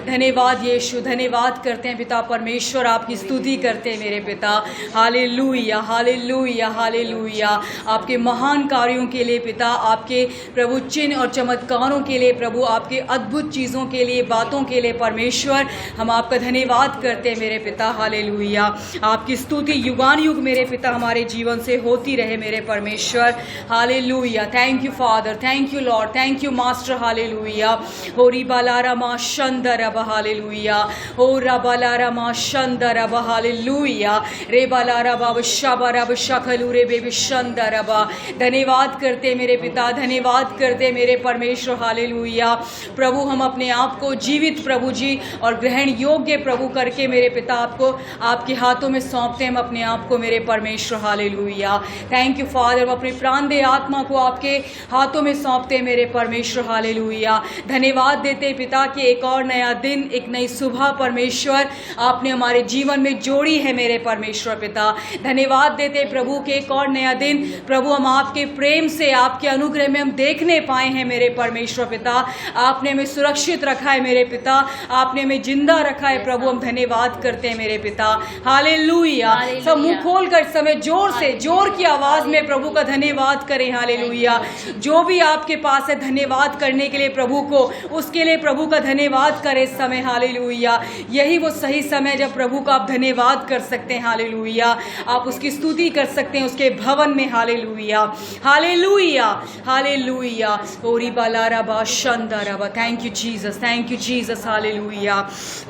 धन्यवाद यीशु, धन्यवाद करते हैं पिता परमेश्वर, आपकी स्तुति करते हैं मेरे पिता। Hallelujah hallelujah hallelujah. आपके महान कार्यों के लिए पिता, आपके प्रभु चिन्ह और चमत्कारों के लिए प्रभु, आपके अद्भुत चीज़ों के लिए, बातों के लिए परमेश्वर हम आपका धन्यवाद करते हैं मेरे पिता। हालेलुया। आपकी स्तुति युगान युग मेरे पिता हमारे जीवन से होती रहे मेरे परमेश्वर। Hallelujah. Thank you Father, thank you Lord, thank you master. Hallelujah. होरी बालारा मा शंदरब हालेलुया। हो रबालारा मा शंदरब हालेलुया। रे बालारा बाब शबरब शकलू रे बेबी शंदरब। धन्यवाद करते मेरे पिता, धन्यवाद करते मेरे परमेश्वर। हालेलुया। प्रभु हम अपने आप को जीवित प्रभु जी और ग्रहण योग्य प्रभु करके मेरे पिता आपको आपके हाथों में सौंपते हैं हम अपने आप को मेरे परमेश्वर। हालेलुया। Thank you father. अपने प्राण दे आत्मा को आपके हाथों में सौंपते हैं मेरे परमेश्वर। हालेलुया। धन्यवाद देते पिता कि एक और नया दिन, एक नई सुबह परमेश्वर आपने हमारे जीवन में जोड़ी है मेरे परमेश्वर पिता। धन्यवाद देते प्रभु के एक और नया दिन प्रभु हम आपके प्रेम से, आपके अनुग्रह में हम देखने पाए हैं मेरे परमेश्वर पिता। आपने हमें सुरक्षित रखा है मेरे पिता, आपने हमें जिंदा रखा है प्रभु। हम धन्यवाद करते हैं मेरे पिता। हालेलुया। सब मुंह खोल कर समय जोर से, जोर की आवाज में प्रभु का धन्यवाद करें। हालेलुया। जो भी आपके पास है धन्यवाद करने के लिए प्रभु को, उसके लिए प्रभु का धन्यवाद करें इस समय। हालेलुया। यही वो सही समय जब प्रभु का आप धन्यवाद कर सकते हैं। हालेलुया। आप उसकी स्तुति कर सकते हैं उसके भवन में। Hallelujah hallelujah hallelujah. ओरी बालारा बा शंदरा बा। Thank you Jesus, thank you Jesus. Hallelujah.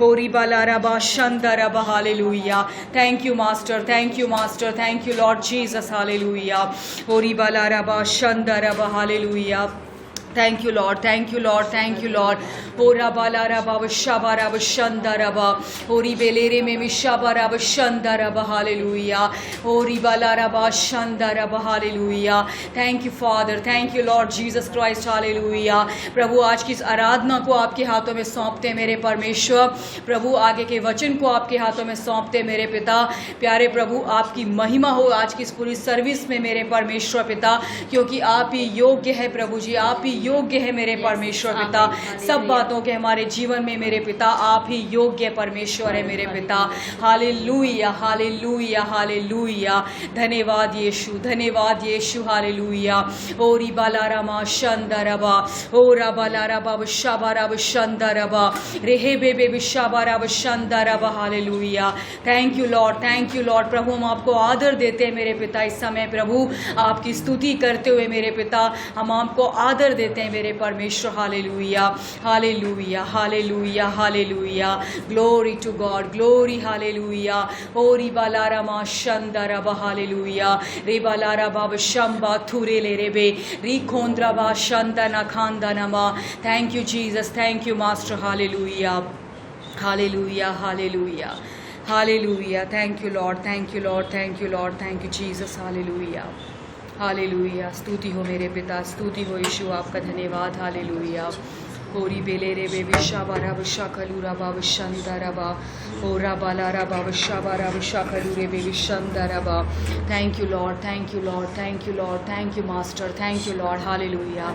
ओरी बालारा बा शंदरा बा। Hallelujah. Thank you master, thank you master, thank you Lord Jesus. Hallelujah. ओरी बालारा बा शंदरा बा। Hallelujah. Thank you Lord, thank you Lord, thank you Lord. ओरा बालारा बाब शबारा बशंदरा बा। ओरी बेलेरे में मिशाबारा बशंदरा बा। हालेलुया। ओरी बालारा बा शंदरा बा। Hallelujah. Thank you Father, thank you Lord Jesus Christ. Hallelujah. प्रभु आज की इस आराधना को आपके हाथों में सौंपते मेरे परमेश्वर। प्रभु आगे के वचन को आपके हाथों में सौंपते मेरे पिता। प्यारे प्रभु आपकी महिमा हो आज की इस पूरी सर्विस में मेरे परमेश्वर पिता, क्योंकि आप ही योग्य है प्रभु जी, आप ही योग्य है मेरे परमेश्वर पिता। सब बातों के हमारे जीवन में मेरे पिता आप ही योग्य परमेश्वर है मेरे पिता। Hallelujah hallelujah hallelujah. धन्यवाद यीशु, धन्यवाद यीशु। हालेलुया। ओरी बालारा मा शंदरबा। ओरा बालारा बाब शबारा बशंदरबा। रेहे बेबे बिशाबारा बशंदरबा। Hallelujah. Thank you Lord, thank you Lord. प्रभु हम आपको आदर देते हैं मेरे पिता इस समय प्रभु, आपकी स्तुति करते हुए मेरे पिता हम आपको आदर देते हैं मेरे परमेश्वर। Hallelujah hallelujah hallelujah hallelujah. Glory to God, glory. Hallelujah. ओरी बालारा मा शंदरा बा। हालेलुया। रे बालारा बाब शंबा थुरे ले रे बे री खोंद्रा बा शंदना खानदाना मा। Thank you Jesus, thank you master. Hallelujah hallelujah hallelujah hallelujah. Thank you Lord, thank you Lord, thank you Lord, thank you Jesus. Hallelujah hallelujah. स्तुति हो मेरे पिता, स्तुति हो यीशु, आपका धन्यवाद। हालेलुया। होरी बेले रे बेबी शाबारा बशाखलूरा बाब शंदरबा। ओरा बालारा बाब शाबारा बशाखलू रे बेबी शंदरबा। Thank you Lord, thank you Lord, thank you Lord, thank you master, thank you Lord. Hallelujah.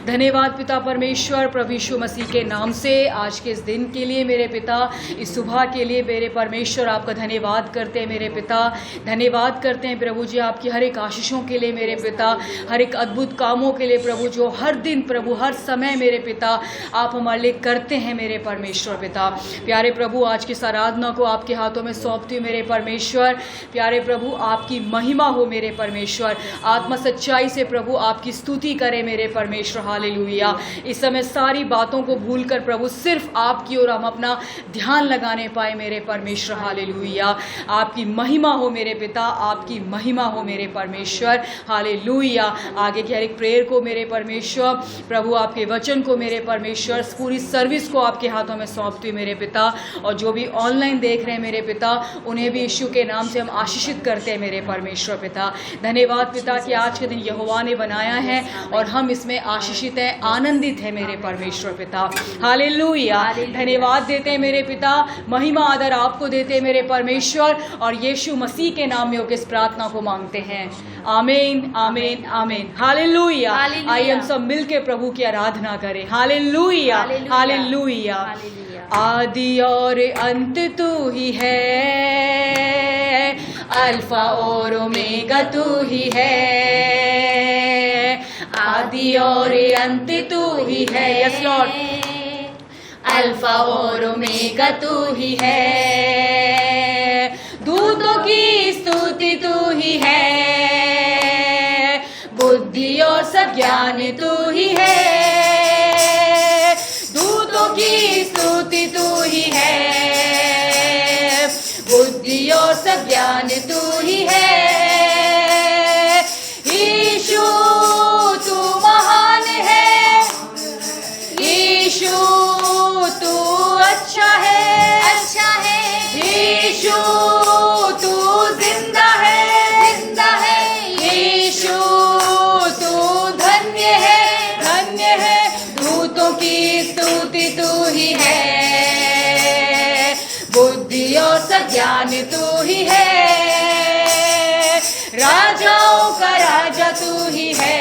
धन्यवाद पिता परमेश्वर प्रभु यीशु मसीह के नाम से आज के इस दिन के लिए मेरे पिता, इस सुबह के लिए मेरे परमेश्वर आपका धन्यवाद करते हैं मेरे पिता। धन्यवाद करते हैं प्रभु जी आपकी हर एक आशीषों के लिए मेरे पिता, हर एक अद्भुत कामों के लिए प्रभु, जो हर दिन प्रभु हर समय मेरे पिता आप हमारे लिए करते हैं मेरे परमेश्वर पिता। प्यारे प्रभु आज की आराधना को आपके हाथों में सौंपती हूँ मेरे परमेश्वर। प्यारे प्रभु आपकी महिमा हो मेरे परमेश्वर, आत्मा सच्चाई से प्रभु आपकी स्तुति करे मेरे परमेश्वर। हालेलुया। इस समय सारी बातों को भूलकर प्रभु सिर्फ आपकी ओर हम अपना ध्यान लगाने पाए मेरे परमेश्वर। हालेलुया। आपकी महिमा हो मेरे पिता, आपकी महिमा हो मेरे परमेश्वर। हालेलुया। आगे की हर एक प्रेयर को मेरे परमेश्वर प्रभु, आपके वचन को मेरे परमेश्वर, पूरी सर्विस को आपके हाथों में सौंपती हूँ मेरे पिता। और जो भी ऑनलाइन देख रहे हैं मेरे पिता, उन्हें भी यीशु के नाम से हम आशीषित करते हैं मेरे परमेश्वर पिता। धन्यवाद पिता कि आज के दिन यहोवा ने बनाया है और हम इसमें आशीषित हैं, आनंदित है मेरे परमेश्वर पिता। हालेलुया। धन्यवाद देते हैं मेरे पिता, महिमा आदर आपको देते हैं मेरे परमेश्वर, और यीशु मसीह के नाम में होकर इस प्रार्थना को मांगते हैं। आमीन आमीन आमीन। हालेलुया। आइए हम सब मिलके प्रभु की आराधना करें। Hallelujah. Hallelujah, hallelujah, hallelujah. Hallelujah. आदि और अंत तू ही है, अल्फा और ओमेगा तू ही है। आदि और अंत तू ही है, यस लॉर्ड। अल्फा और ओमेगा तू ही है। दूतों की स्तुति तू ही है, बुद्धि और सब ज्ञान तू ही है। दूतों की स्तुति तू ही है, बुद्धि और सब ज्ञान तू ही है। यीशु तू महान है, यीशु तू अच्छा है, अच्छा है। यीशु तू जिंदा है, जिंदा है। यीशु तू धन्य है, धन्य है। दूतों की स्तुति तू ही है, बुद्धि और सज्ञान तू ही है। राजाओं का राजा तू ही है,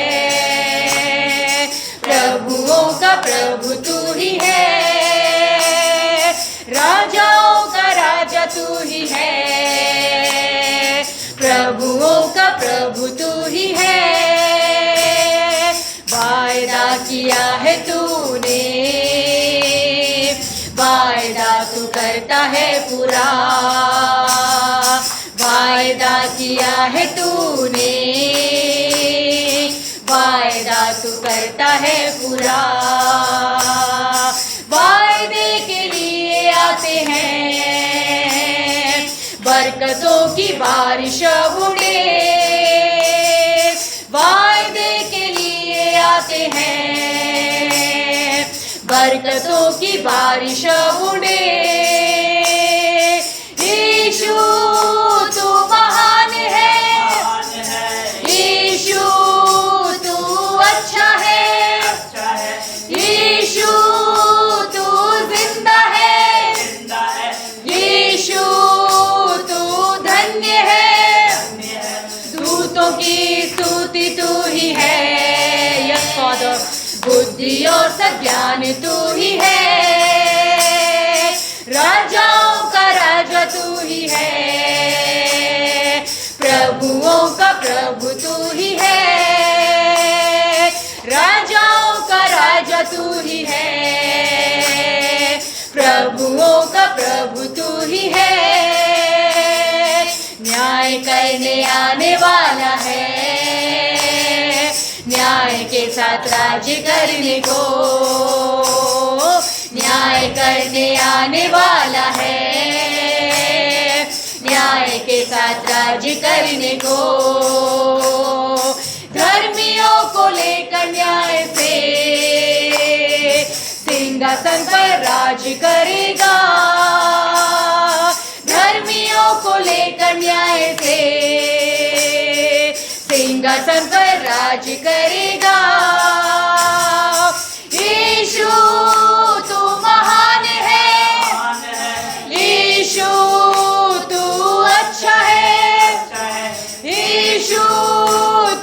प्रभुओं का प्रभु तू ही है। राजाओं का राजा तू ही है, प्रभुओं का प्रभु तू ही है। वायदा किया है तूने, वायदा तू करता है पूरा। वायदा किया है तूने, वायदा तू करता है पूरा। वायदे के लिए आते हैं, बरकतों की बारिश उड़े। वायदे के लिए आते हैं, बरकतों की बारिश उड़े। यीशु तू महान है, यीशु तू अच्छा है, यीशु तू जिंदा है, यीशु तू धन्य है। दूतों की स्तुति तू ही है, यस फादर। बुद्धि और सज्ञान तू ही है, राजाओं का राजा तू ही है, प्रभुओं का प्रभु तू ही है। राजाओं का राजा तू ही है, प्रभुओं का प्रभु तू ही है। न्याय करने आने वाला है, न्याय के साथ राज्य करने को। न्याय करने आने वाला है, न्याय के साथ राज्य करने को। धर्मियों को लेकर न्याय से सिंहासन पर राज करेगा। धर्मियों को लेकर न्याय से सिंहासन पर राज करेगा। यीशु तू महान है, यीशु तू अच्छा है, यीशु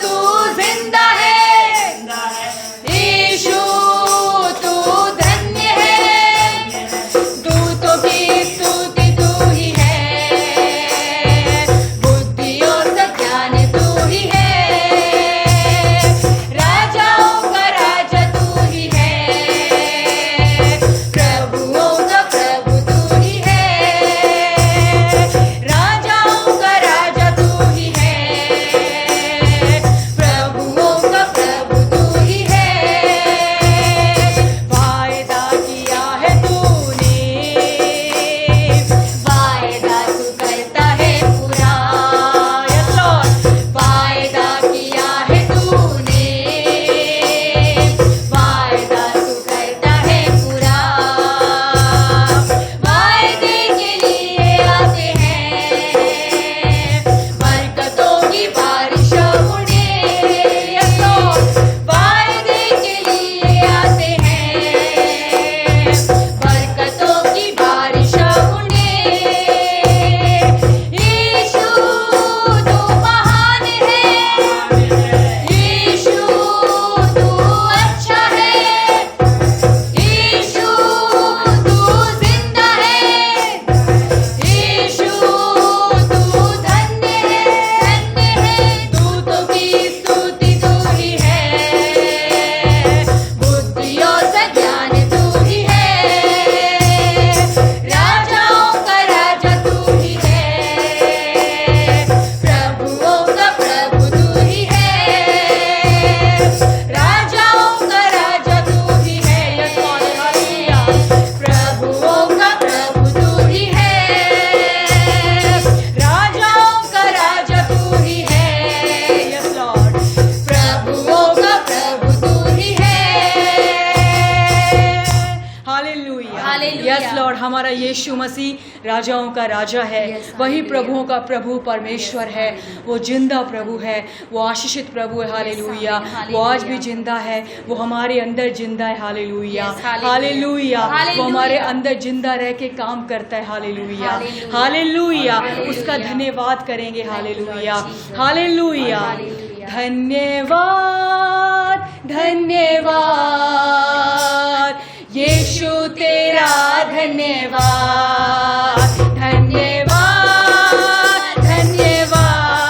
तू जिंदा है, यीशु तू धन्य है। दूतों की स्तुति तू ही है, बुद्धि और सज्ञान तू ही है। राजा यीशु मसीह राजाओं का राजा है, वही प्रभुओं का प्रभु परमेश्वर है, वो जिंदा प्रभु है, वो आशीषित प्रभु है। हालेलुया, वो आज भी जिंदा है, वो हमारे अंदर जिंदा है। हालेलुया, हालेलुया, वो हमारे अंदर जिंदा रह के काम करता है। हालेलुया, हालेलुया, उसका धन्यवाद करेंगे। हालेलुया, हालेलुया, धन्यवाद, धन्यवाद यीशु तेरा धन्यवाद, धन्यवाद, धन्यवाद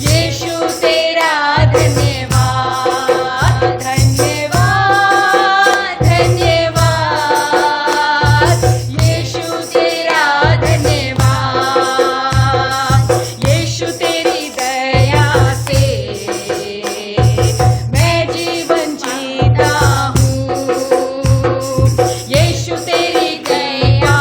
यीशु तेरा धन्यवाद, धन्यवाद, धन्यवाद यीशु तेरा धन्यवाद। यीशु तेरी दया से मैं जीवन जीता हूँ, यीशु तेरी दया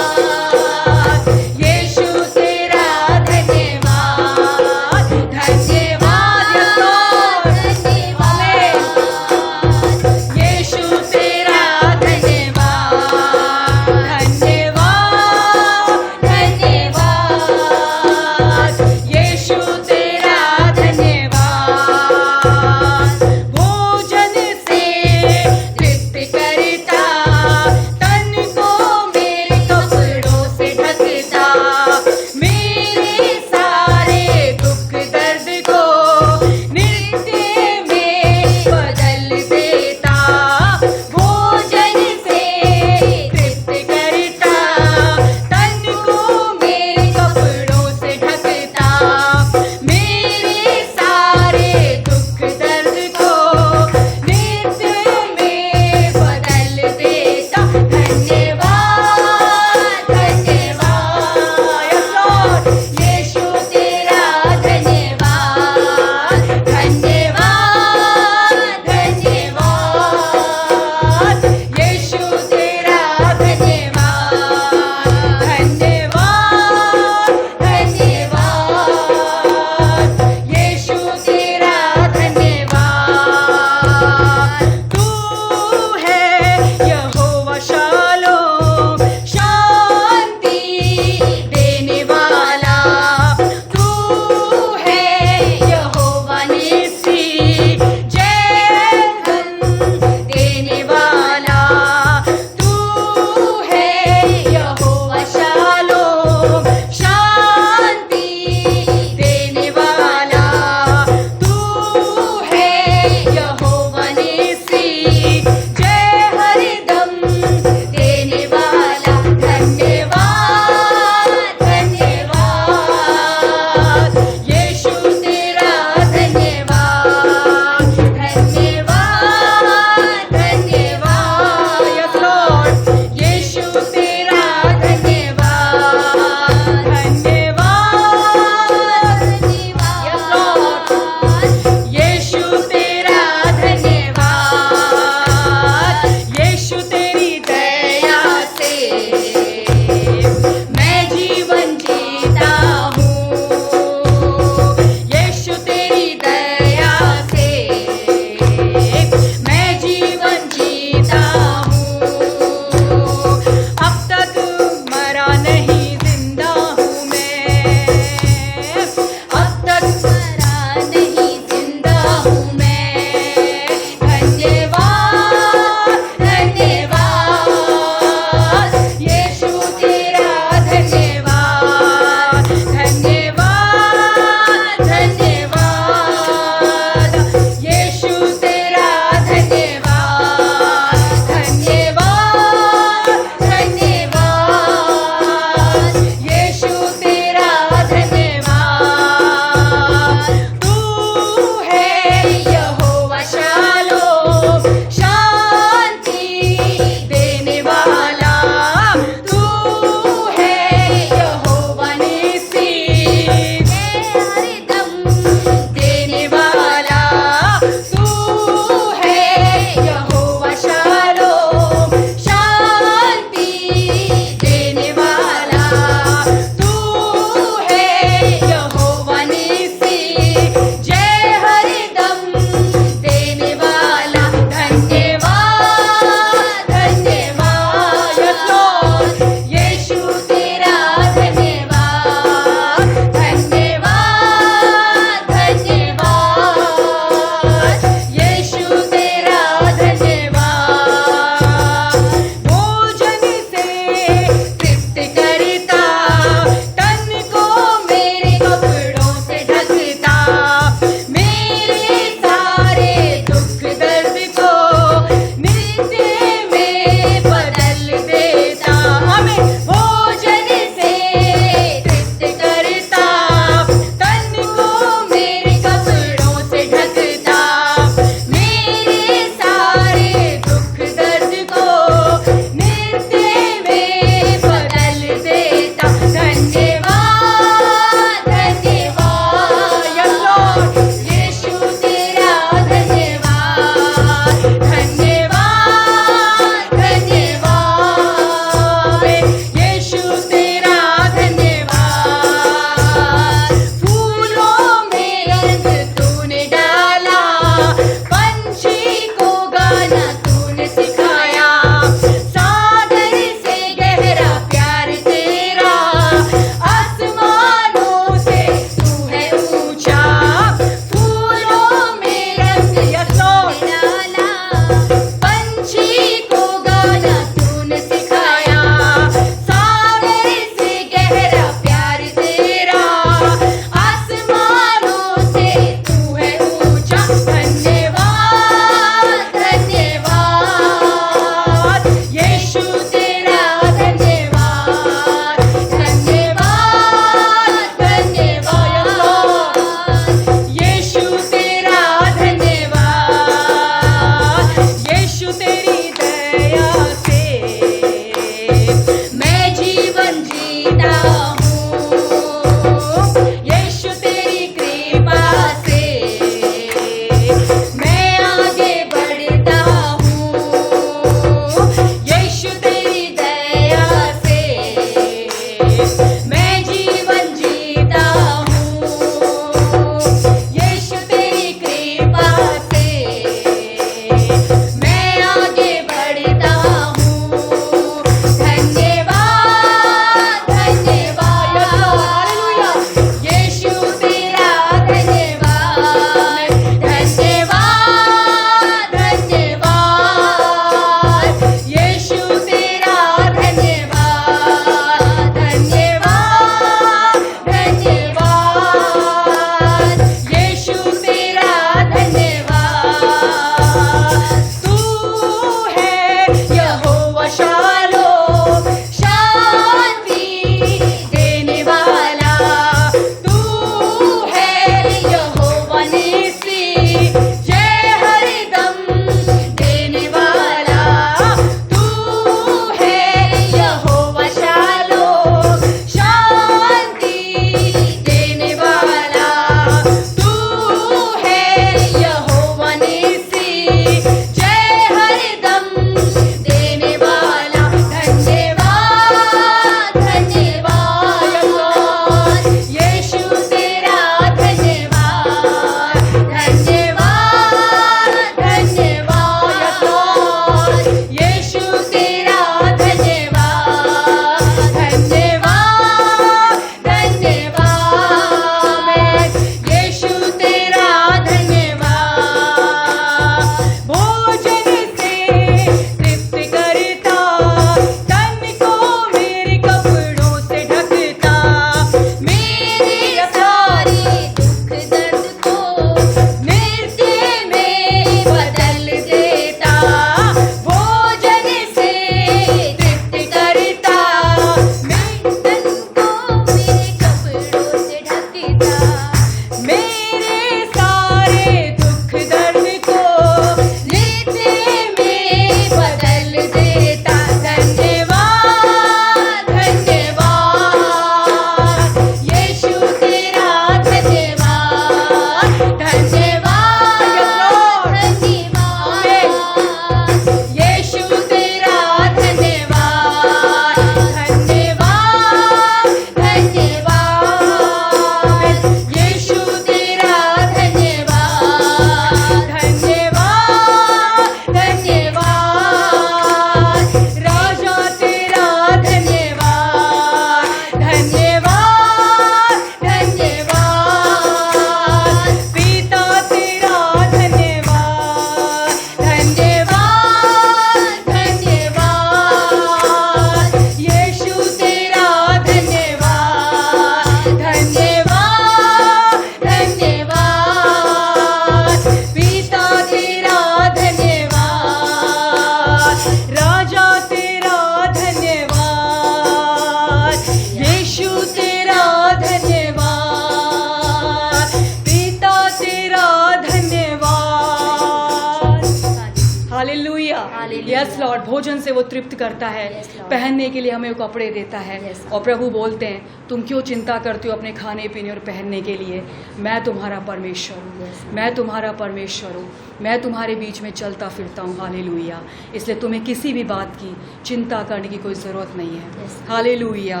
भोजन से वो तृप्त करता है, पहनने के लिए हमें वो कपड़े देता है। और प्रभु बोलते हैं, तुम क्यों चिंता करते हो अपने खाने पीने और पहनने के लिए? मैं तुम्हारा परमेश्वर हूँ, मैं तुम्हारा परमेश्वर हूँ, मैं तुम्हारे बीच में चलता फिरता हूँ। हालेलुया। इसलिए तुम्हें किसी भी बात की चिंता करने की कोई ज़रूरत नहीं है। हालेलुया।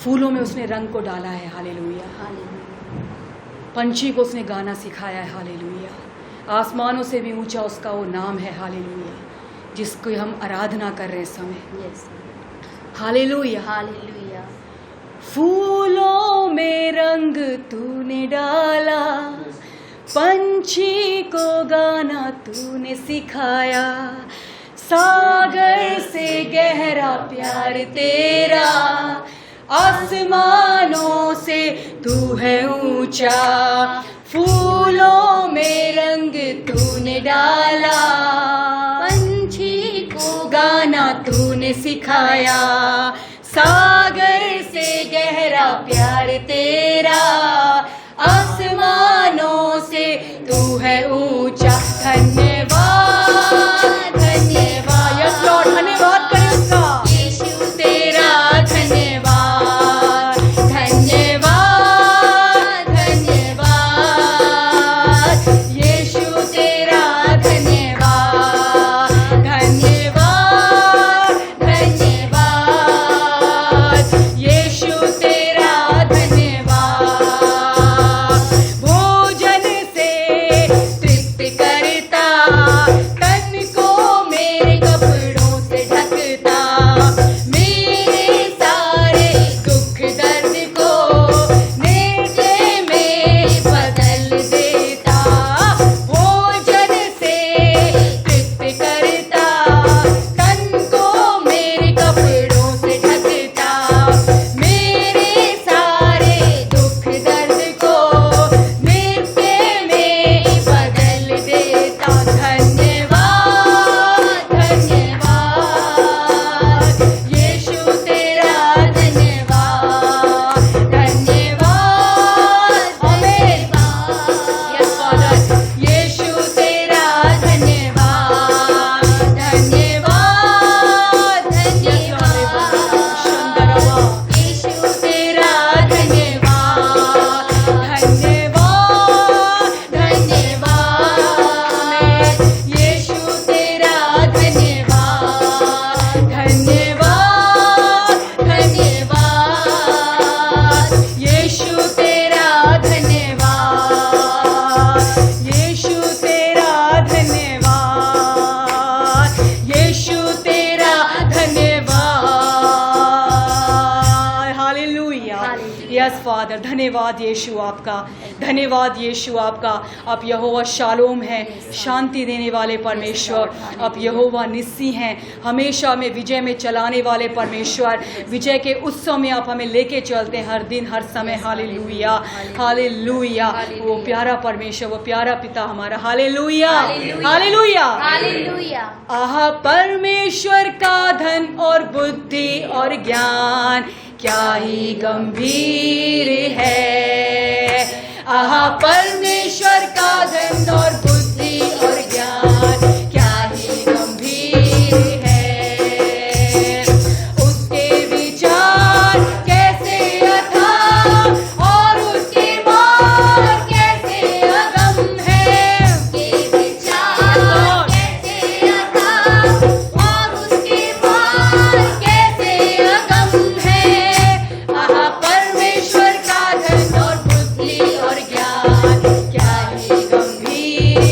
फूलों में उसने रंग को डाला है। हालेलुया। पंछी को उसने गाना सिखाया है। हालेलुया। आसमानों से भी ऊंचा उसका वो नाम है। हालेलुया। जिसको हम आराधना कर रहे समय। हालेलुया। हालेलुया। फूलों में रंग तूने डाला, पंछी को गाना तूने सिखाया, सागर से गहरा प्यार तेरा, आसमानों से तू है ऊंचा। फूलों में रंग तूने डाला, पंछी को गाना तूने सिखाया, सागर से गहरा प्यार तेरा, आसमानों से तू है ऊंचा। धन्यवाद, धन्यवाद। यस लॉर्ड, धन्यवाद करें उसका। यीशु तेरा धन्यवाद, धन्यवाद, धन्यवाद। यीशु तेरा धन्यवाद, धन्यवाद, धन्यवाद। यीशु तेरा धन्यवाद। भोजन से तृप्त करता, तन को मेरे कपड़ों से ढकता, मेरे सारे दुख दर्द को नेचे में बदल देता। भोजन से तृप्त करता, तन को मेरे कपड़ों से ढकता, मेरे सारे दुख दर्द को नृत्य में बदल देता। धन्यवाद, धन्यवाद। यीशु तेरा धन्यवाद, धन्यवाद। आमीन। Yes father. यीशु तेरा धन्यवाद, धन्यवाद, धन्यवाद। यीशु तेरा धन्यवाद, धन्यवाद, धन्यवाद। यीशु तेरा धन्यवाद, धन्यवाद, धन्यवाद। यीशु तेरा धन्यवाद, यीशु तेरा धन्यवाद, यीशु तेरा धन्यवाद। हालेलुया। यस फादर, धन्यवाद यीशु आपका, धन्यवाद यीशु आपका। आप यहोवा शालोम हैं, शांति देने वाले परमेश्वर। आप यहोवा निस्सी हैं, हमेशा में विजय में चलाने वाले परमेश्वर। विजय के उत्सव में आप हमें लेके चलते हैं हर दिन हर समय। Hallelujah, hallelujah. वो प्यारा परमेश्वर, वो प्यारा पिता हमारा। Hallelujah, hallelujah, hallelujah. आहा परमेश्वर का धन और बुद्धि और ज्ञान क्या ही गंभीर है। आहा परमेश्वर का धन और बुद्धि और ज्ञान क्या ही गंभीर है। उसके विचार कैसे अथाह और उसके मार्ग कैसे अगम है। उसके विचार कैसे अथाह और उसके मार्ग कैसे अगम है। आहा परमेश्वर का धन और बुद्धि और ज्ञान क्या ही गंभीर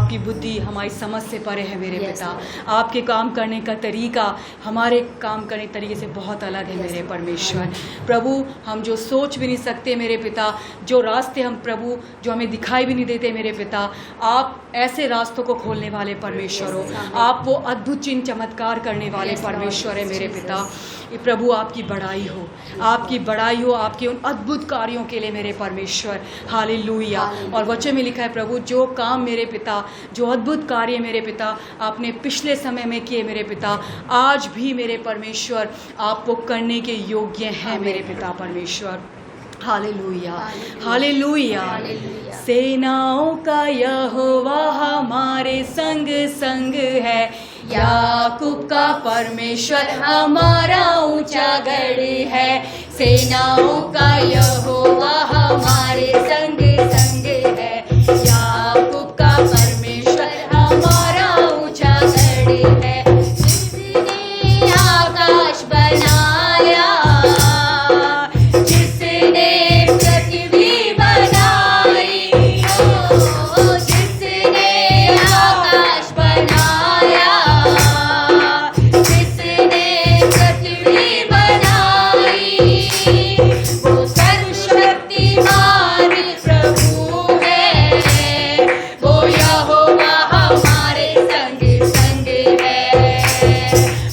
आपकी बुद्धि हमारी समझ से परे है मेरे पिता। आपके काम करने का तरीका हमारे काम करने के तरीके से बहुत अलग है मेरे परमेश्वर। प्रभु हम जो सोच भी नहीं सकते मेरे पिता, जो रास्ते हम प्रभु जो हमें दिखाई भी नहीं देते मेरे पिता, आप ऐसे रास्तों को खोलने वाले परमेश्वर हो। आप वो अद्भुत चिन्ह चमत्कार करने वाले परमेश्वर है मेरे पिता। ये प्रभु आपकी बड़ाई हो, आपकी बड़ाई हो आपके उन अद्भुत कार्यों के लिए मेरे परमेश्वर। हालेलुया। और वचन में लिखा है प्रभु जो काम मेरे पिता, जो अद्भुत कार्य मेरे पिता आपने पिछले समय में किए मेरे पिता, आज भी मेरे परमेश्वर आप वो करने के योग्य हैं मेरे पिता परमेश्वर। Hallelujah, hallelujah. सेनाओं का यहोवा हमारे संग संग है, याकूब का परमेश्वर हमारा ऊंचा गढ़ है। सेनाओं का यहोवा हमारे संग संग है, याकूब का परमेश्वर हमारा ऊंचा गढ़ है। जिसने आकाश बनाया, जिसने पृथ्वी बनाई, जिसने आकाश बनाया, जिसने पृथ्वी बनाई, वो सर्वशक्तिमान प्रभु है, वो यहोवा हमारे संग संग है।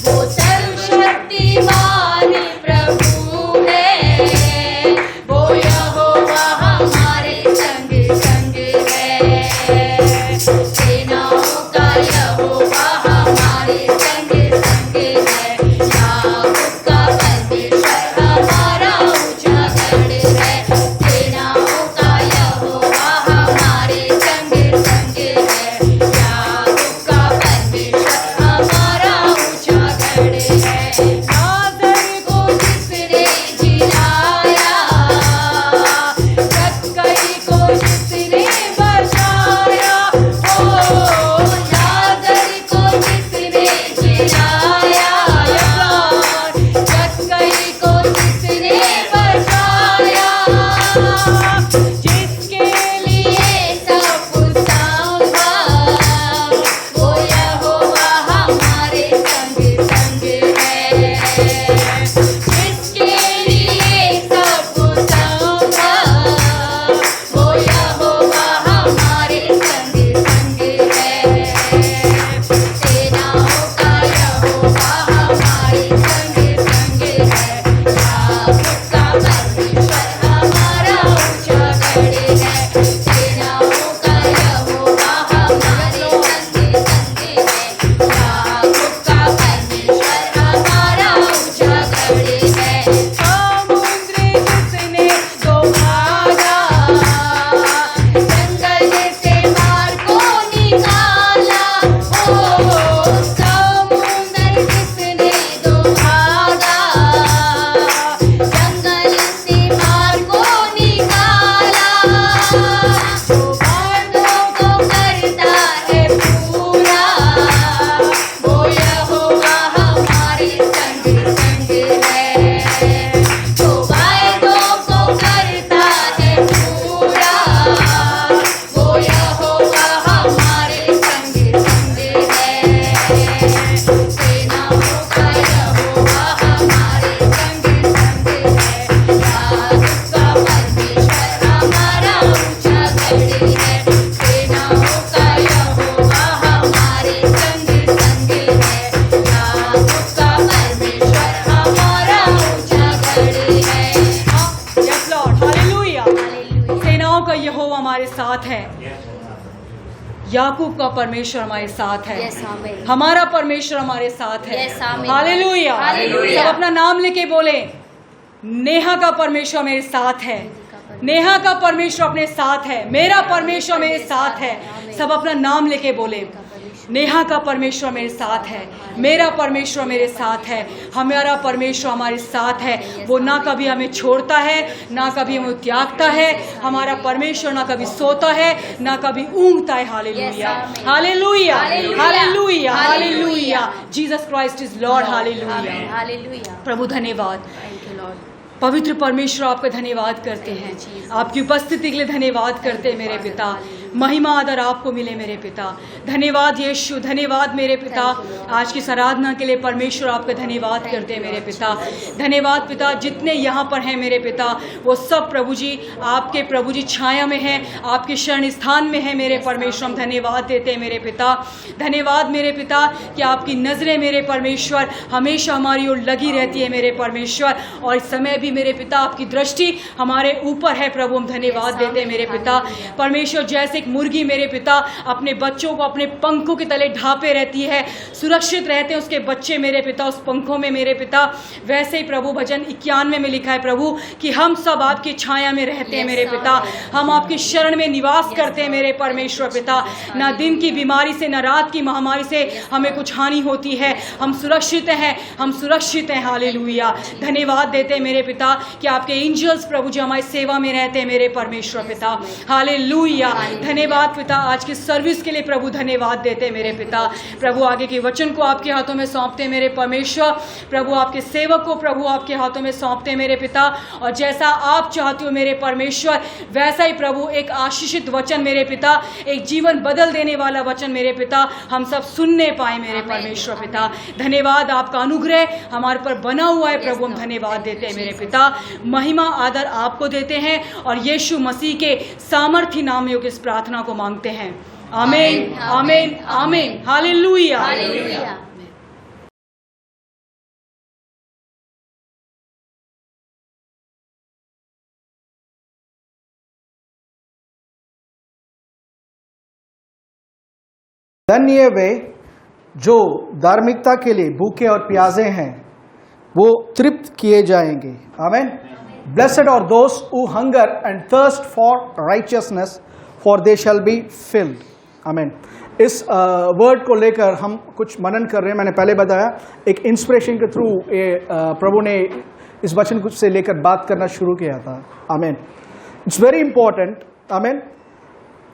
वो सर्वशक्तिमान प्रभु है, वो यहोवा हमारे संग संग है। सेनाओं का यहोवा हमारे संग संग है, याकूब का परमेश्वर हमारा ऊंचा गढ़ है। सेनाओं का यहोवा हमारे संग संग है, याकूब का परमेश्वर हमारा ऊंचा गढ़ है। नाज़र को जिसने जिलाया, जक्कई को जिसने बचाया, ओ नाज़र को जिसने जिलाया, जक्कई को जिसने बचाया, जिसके लिए सब कुछ संभव, वो यहोवा हमारे संग संग है। जिसके लिए सब कुछ संभव, वो यहोवा हमारे संग संग है। सेनाओं का यहोवा हमारे संग संग है, याकूब का परमेश्वर हमारा ऊंचा गढ़ है। सेनाओं का यहोवा हमारे संग संग है, याकूब का परमेश्वर हमारा ऊंचा गढ़ है। समुद्र जिसने दो भागा, जंगल से मार को निकाला, ओ समुद्र जिसने दो भागा, जंगल से मार को निकाला, वो बांधों को करता है पूरा, वो यहोवा हमारे संग संग है। वो वायदों को करता है पूरा, वो यहोवा हमारे संग संग है। सेनाओं का यहोवा हमारे संग संग है, याकूब का परमेश्वर हमारा ऊंचा गढ़ है। सेनाओं का यहोवा हमारे संग संग है, याकूब का परमेश्वर हमारा ऊंचा गढ़ है। Yes Lord, hallelujah. सेनाओं का यहोवा हमारे साथ है, याकूब का परमेश्वर हमारे साथ है। Yes, amen. हमारा परमेश्वर हमारे साथ है। Yes, amen. हालेलुया। हालेलुया। सब अपना नाम लेके बोले, नेहा का परमेश्वर मेरे साथ है, नेहा का परमेश्वर अपने साथ है, मेरा परमेश्वर मेरे साथ है। सब अपना नाम लेके बोले, नेहा का परमेश्वर मेरे साथ है, मेरा परमेश्वर मेरे साथ है, हमारा परमेश्वर हमारे साथ है। वो ना कभी हमें छोड़ता है, ना कभी हमें त्यागता है। हमारा परमेश्वर ना कभी सोता है, ना कभी ऊँघता है। Hallelujah, hallelujah, hallelujah, hallelujah. Jesus Christ is Lord. Hallelujah, hallelujah. प्रभु धन्यवाद। Thank you Lord. पवित्र परमेश्वर आपका धन्यवाद करते हैं, आपकी उपस्थिति के लिए धन्यवाद करते हैं मेरे पिता। महिमा आदर आपको मिले मेरे पिता। धन्यवाद यीशु, धन्यवाद मेरे पिता। आज की आराधना के लिए परमेश्वर आपका धन्यवाद करते हैं मेरे पिता। धन्यवाद पिता, जितने यहाँ पर हैं मेरे पिता वो सब प्रभु जी आपके प्रभु जी छाया में हैं, आपके शरण स्थान में है मेरे परमेश्वर। हम धन्यवाद देते हैं मेरे पिता। धन्यवाद मेरे पिता कि आपकी नजरें मेरे परमेश्वर हमेशा हमारी ओर लगी रहती है मेरे परमेश्वर, और इस समय भी मेरे पिता आपकी दृष्टि हमारे ऊपर है प्रभु। हम धन्यवाद देते हैं मेरे पिता परमेश्वर। जैसे एक मुर्गी मेरे पिता अपने बच्चों को अपने पंखों के तले ढापे रहती है, सुरक्षित रहते हैं उसके बच्चे मेरे पिता उस पंखों में मेरे पिता, वैसे ही प्रभु भजन 91 में लिखा है प्रभु कि हम सब आपकी छाया में रहते हैं मेरे पिता। हम आपकी शरण में निवास करते हैं मेरे परमेश्वर पिता। ना दिन की बीमारी से ना रात की महामारी से हमें कुछ हानि होती है, हम सुरक्षित हैं, हम सुरक्षित हैं। हालेलुया। धन्यवाद देते हैं मेरे पिता कि आपके एंजल्स प्रभु जी हमारी सेवा में रहते हैं मेरे परमेश्वर पिता। हालेलुया। धन्यवाद पिता आज की सर्विस के लिए प्रभु, धन्यवाद देते हैं मेरे पिता। प्रभु आगे के वचन को आपके हाथों में सौंपते हैं मेरे परमेश्वर। प्रभु आपके सेवक को प्रभु आपके हाथों में सौंपते हैं मेरे पिता, और जैसा आप चाहते हो मेरे परमेश्वर वैसा ही प्रभु एक आशीषित वचन मेरे पिता, एक जीवन बदल देने वाला वचन मेरे पिता हम सब सुनने पाए मेरे परमेश्वर पिता। धन्यवाद, आपका अनुग्रह हमारे पर बना हुआ है प्रभु। हम धन्यवाद देते हैं मेरे पिता। महिमा आदर आपको देते हैं और यीशु मसीह के सामर्थी नाम में इस प्रार्थना को मांगते हैं। आमीन, आमीन, आमीन। हालेलुया। हालेलुया। धन्य वे जो धार्मिकता के लिए भूखे और प्यासे हैं, वो तृप्त किए जाएंगे। आमीन। Blessed are those who hunger and thirst for righteousness, for they shall be filled. आमीन। इस वर्ड को लेकर हम कुछ मनन कर रहे हैं। मैंने पहले बताया एक इंस्पिरेशन के थ्रू प्रभु ने इस वचन कुछ से लेकर बात करना शुरू किया था। आमीन। It's very important. आमीन।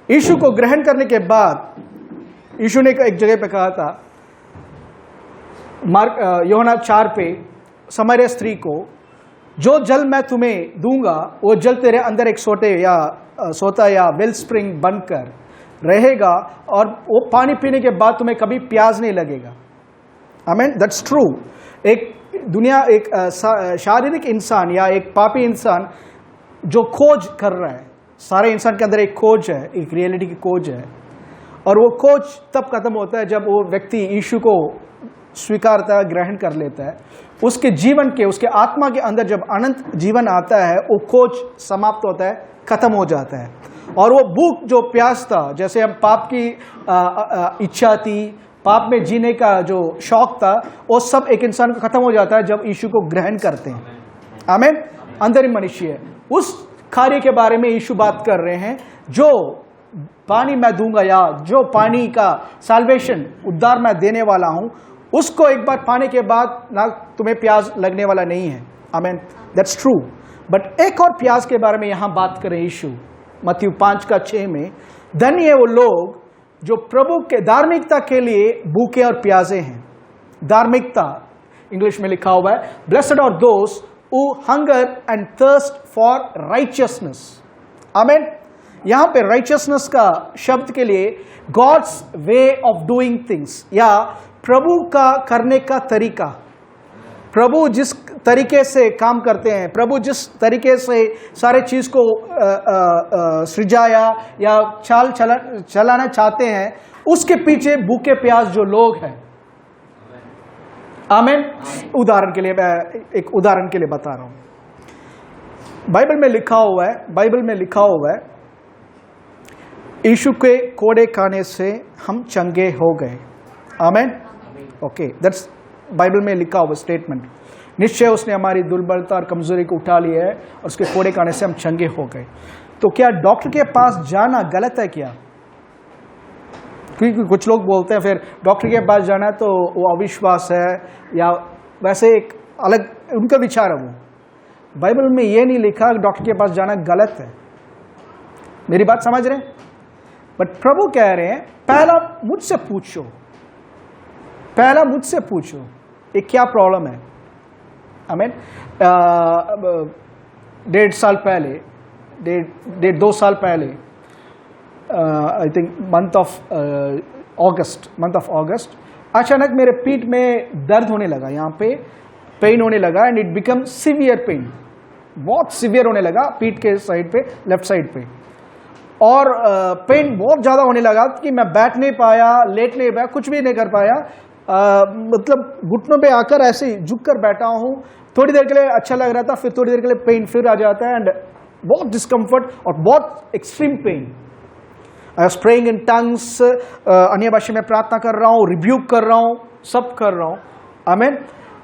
यीशु को ग्रहण करने के बाद यीशु ने एक जगह पे कहा था, मार्क यूहन्ना 4 पे, समरया स्त्री को, जो जल मैं तुम्हें दूंगा वो जल तेरे अंदर एक सोता या वेल स्प्रिंग बनकर रहेगा, और वो पानी पीने के बाद तुम्हें कभी प्यास नहीं लगेगा। आमीन। That's true. एक शारीरिक इंसान या एक पापी इंसान जो खोज कर रहा है, सारे इंसान के अंदर एक खोज है, एक रियलिटी की खोज है, और वो खोज तब खत्म होता है जब वो व्यक्ति यीशु को स्वीकारता है, ग्रहण कर लेता है। उसके जीवन के, उसके आत्मा के अंदर जब अनंत जीवन आता है, वो खोज समाप्त होता है, खत्म हो जाता है। और वो भूख जो प्यास था, जैसे हम पाप की इच्छा थी, पाप में जीने का जो शौक था, वो सब एक इंसान को खत्म हो जाता है जब यीशु को ग्रहण करते हैं। आमीन। अंदर ही मनुष्य है। उस कार्य के बारे में यीशु बात कर रहे हैं, जो पानी मैं दूंगा, या जो पानी का साल्वेशन, उद्धार मैं देने वाला हूं, उसको एक बार पाने के बाद ना तुम्हें प्यास लगने वाला नहीं है। आमीन। That's true. बट एक और प्यास के बारे में यहां बात करें यीशु, मत्ती 5:6 में, धन्य है वो लोग जो प्रभु के धार्मिकता के लिए भूखे और प्यासे हैं। धार्मिकता इंग्लिश में लिखा हुआ है, blessed are those who hunger and thirst for righteousness. आमीन। यहां पे राइचियसनेस का शब्द के लिए God's way of doing things, या प्रभु का करने का तरीका। प्रभु जिस तरीके से काम करते हैं, प्रभु जिस तरीके से सारे चीज को सृजाया या चलाना चाहते हैं, उसके पीछे भूखे प्यास जो लोग हैं। आमीन। उदाहरण के लिए मैं एक उदाहरण के लिए बता रहा हूं। बाइबल में लिखा हुआ है यीशु के कोड़े खाने से हम चंगे हो गए। आमीन। ओके, दैट्स बाइबल में लिखा हुआ स्टेटमेंट। निश्चय उसने हमारी दुर्बलता और कमजोरी को उठा लिया है और उसके कोड़े खाने से हम चंगे हो गए। तो क्या डॉक्टर के पास जाना गलत है क्या? क्योंकि कुछ लोग बोलते हैं फिर डॉक्टर के पास जाना तो वो अविश्वास है, या वैसे एक अलग उनका विचार है। वो बाइबल में ये नहीं लिखा कि डॉक्टर के पास जाना गलत है। मेरी बात समझ रहे हैं? बट प्रभु कह रहे हैं पहला मुझसे पूछो ये क्या प्रॉब्लम है। आमीन। 1.5 साल पहले, 2 साल पहले आई थिंक मंथ ऑफ अगस्त, अचानक मेरे पीठ में दर्द होने लगा, यहाँ पे पेन होने लगा and it become severe pain, बहुत सीवियर होने लगा पीठ के साइड पे, लेफ्ट साइड पे, और पेन बहुत ज़्यादा होने लगा कि मैं बैठ नहीं पाया, लेट नहीं पाया, कुछ भी नहीं कर पाया। मतलब घुटनों पे आकर ऐसे झुक कर बैठा हूँ, थोड़ी देर के लिए अच्छा लग रहा था, फिर थोड़ी देर के लिए पेन फिर आ जाता है एंड बहुत डिस्कम्फर्ट और बहुत extreme pain. I was praying in tongues, अन्य भाषा में प्रार्थना कर रहा हूँ, रिब्यूक कर रहा हूँ, सब कर रहा हूँ। आमीन।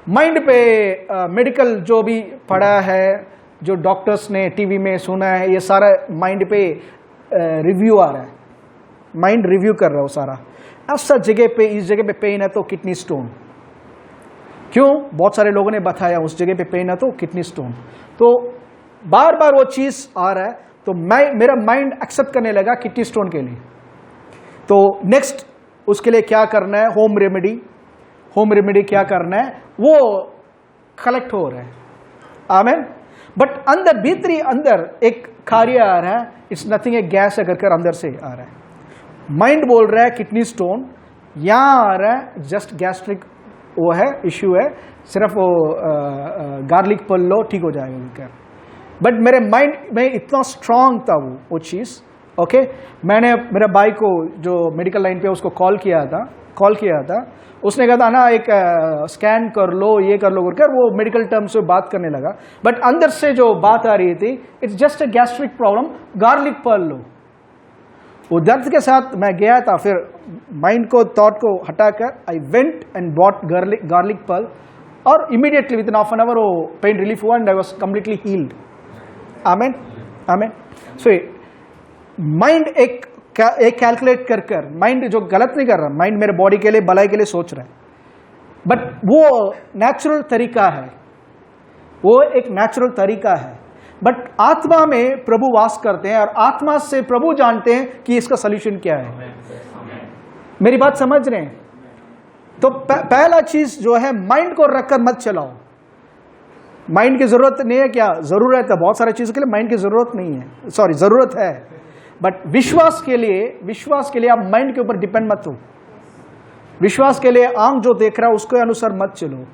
माइंड पे मेडिकल जो भी पढ़ा है, जो डॉक्टर्स ने टीवी में सुना है, ये सारा माइंड पे रिव्यू आ रहा है, माइंड रिव्यू कर रहा हो सारा। ऐसा जगह पे, इस जगह पे पेन है तो किडनी स्टोन, क्यों? बहुत सारे लोगों ने बताया उस जगह पे पेन है तो किडनी स्टोन। तो बार बार वो चीज आ रहा है, तो मेरा माइंड एक्सेप्ट करने लगा किडनी स्टोन के लिए। तो नेक्स्ट उसके लिए क्या करना है? होम रेमेडी क्या करना है वो कलेक्ट हो रहा है। आमीन। बट अंदर भीतरी अंदर एक कार्य आ रहा है, इट्स नथिंग, एक गैस अगर कर अंदर से आ रहा है। माइंड बोल रहा है किडनी स्टोन, यहां आ रहा है जस्ट गैस्ट्रिक वो है, इश्यू है, सिर्फ वो गार्लिक पल लो ठीक हो जाएगा बोलकर। बट मेरे माइंड में इतना स्ट्रांग था वो चीज। ओके, मैंने मेरे भाई को जो मेडिकल लाइन पे उसको कॉल किया था, उसने कहा था ना एक स्कैन कर लो, ये कर लो करके, वो मेडिकल टर्म्स में बात करने लगा। बट अंदर से जो बात आ रही थी, it's just a gastric problem, garlic pearl लो। वो दर्द के साथ मैं गया था, फिर माइंड को, थॉट को हटाकर I went and bought garlic pearl, और immediately with in half an hour वो पेन रिलीफ हुआ and I was completely healed. Amen, amen. So mind एक कैलकुलेट कर, माइंड जो गलत नहीं कर रहा, माइंड मेरे बॉडी के लिए, भलाई के लिए सोच रहा है, बट वो नेचुरल तरीका है, वो एक नेचुरल तरीका है। बट आत्मा में प्रभु वास करते हैं और आत्मा से प्रभु जानते हैं कि इसका सॉल्यूशन क्या है। मेरी बात समझ रहे हैं? तो पहला चीज जो है, माइंड को रखकर मत चलाओ। माइंड की जरूरत नहीं है, क्या जरूरत है? बहुत सारी चीजों के लिए माइंड की जरूरत नहीं है, सॉरी जरूरत है, बट विश्वास के लिए आप माइंड के ऊपर डिपेंड मत हो। विश्वास के लिए आंख जो देख रहा है उसके अनुसार मत चलो।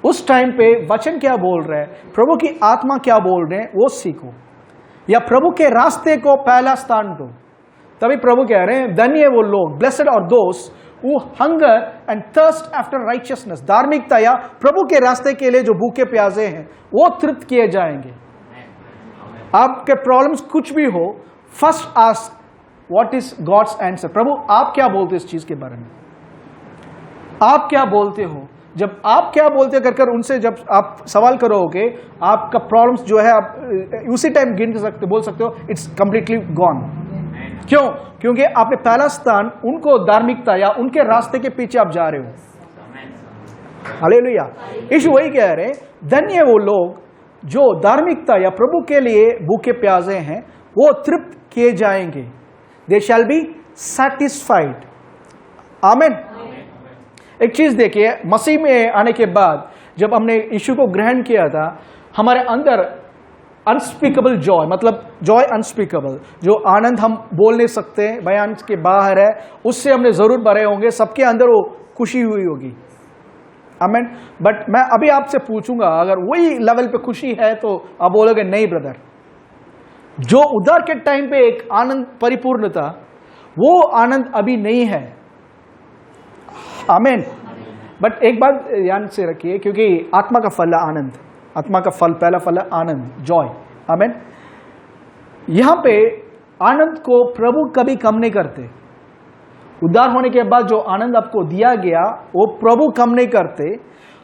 उस टाइम पे वचन क्या बोल रहा है, प्रभु की आत्मा क्या बोल रहे हैं वो सीखो, या प्रभु के रास्ते को पहला स्थान दो। तभी प्रभु कह रहे हैं, धन्य वो लोग, blessed are those who hunger and thirst after righteousness, धार्मिकता या प्रभु के रास्ते के लिए जो भूखे प्यासे हैं वो तृप्त किए जाएंगे। आपके प्रॉब्लम्स कुछ भी हो, first ask what is God's answer. प्रभु आप क्या बोलते इस चीज के बारे में, आप क्या बोलते हो? जब आप क्या बोलते कर उनसे जब आप सवाल करोगे, आपका प्रॉब्लम्स जो है आप उसी टाइम गिन सकते, बोल सकते हो इट्स कंप्लीटली गॉन। क्यों? क्योंकि आपने पहला स्थान उनको धार्मिकता या उनके रास्ते के पीछे आप जा रहे हो। हालेलुया। यीशु वही कह रहे, धन्य वो लोग जो धार्मिकता या प्रभु के लिए भूखे प्यासे हैं, वो तृप्त किए जाएंगे, दे शैल बी सैटिस्फाइड। आमीन। एक चीज देखिए, मसीह में आने के बाद जब हमने यीशु को ग्रहण किया था, हमारे अंदर अनस्पीकेबल जॉय, मतलब जॉय अनस्पीकेबल, जो आनंद हम बोल नहीं सकते, बयान के बाहर है, उससे हमने जरूर भरे होंगे, सबके अंदर वो खुशी हुई होगी। आमीन। बट मैं अभी आपसे पूछूंगा, अगर वही लेवल पे खुशी है तो आप बोलोगे नहीं ब्रदर, जो उधर के टाइम पे एक आनंद परिपूर्ण था, वो आनंद अभी नहीं है। आमीन। बट एक बात ध्यान से रखिए, क्योंकि आत्मा का फल है आनंद, आत्मा का फल, पहला फल है आनंद, जॉय। आमीन। यहां पे आनंद को प्रभु कभी कम नहीं करते। उद्धार होने के बाद जो आनंद आपको दिया गया वो प्रभु कम नहीं करते।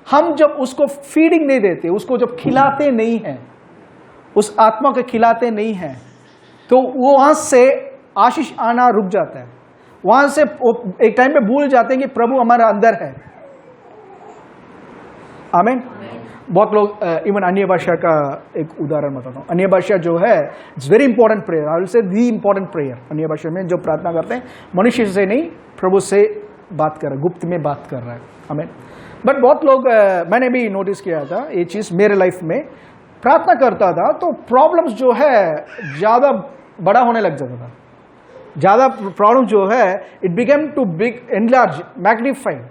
हम जब उसको फीडिंग नहीं देते, उसको जब खिलाते नहीं हैं, उस आत्मा को खिलाते नहीं हैं, तो वो वहां से आशीष आना रुक जाता है। वहां से एक टाइम पे भूल जाते हैं कि प्रभु हमारा अंदर है। आमीन। बहुत लोग इवन अन्य भाषा का एक उदाहरण बताता हूँ। अन्य भाषा जो है, it's very important prayer, I will say the important prayer. अन्य भाषा में जो प्रार्थना करते हैं, मनुष्य से नहीं, प्रभु से बात कर रहा है, गुप्त में बात कर रहा है। आमीन। बट बहुत लोग, मैंने भी नोटिस किया था ये चीज मेरे लाइफ में, प्रार्थना करता था तो प्रॉब्लम्स जो है ज्यादा बड़ा होने लग जाता था। ज़्यादा प्रॉब्लम जो है it became too big enlarge magnified.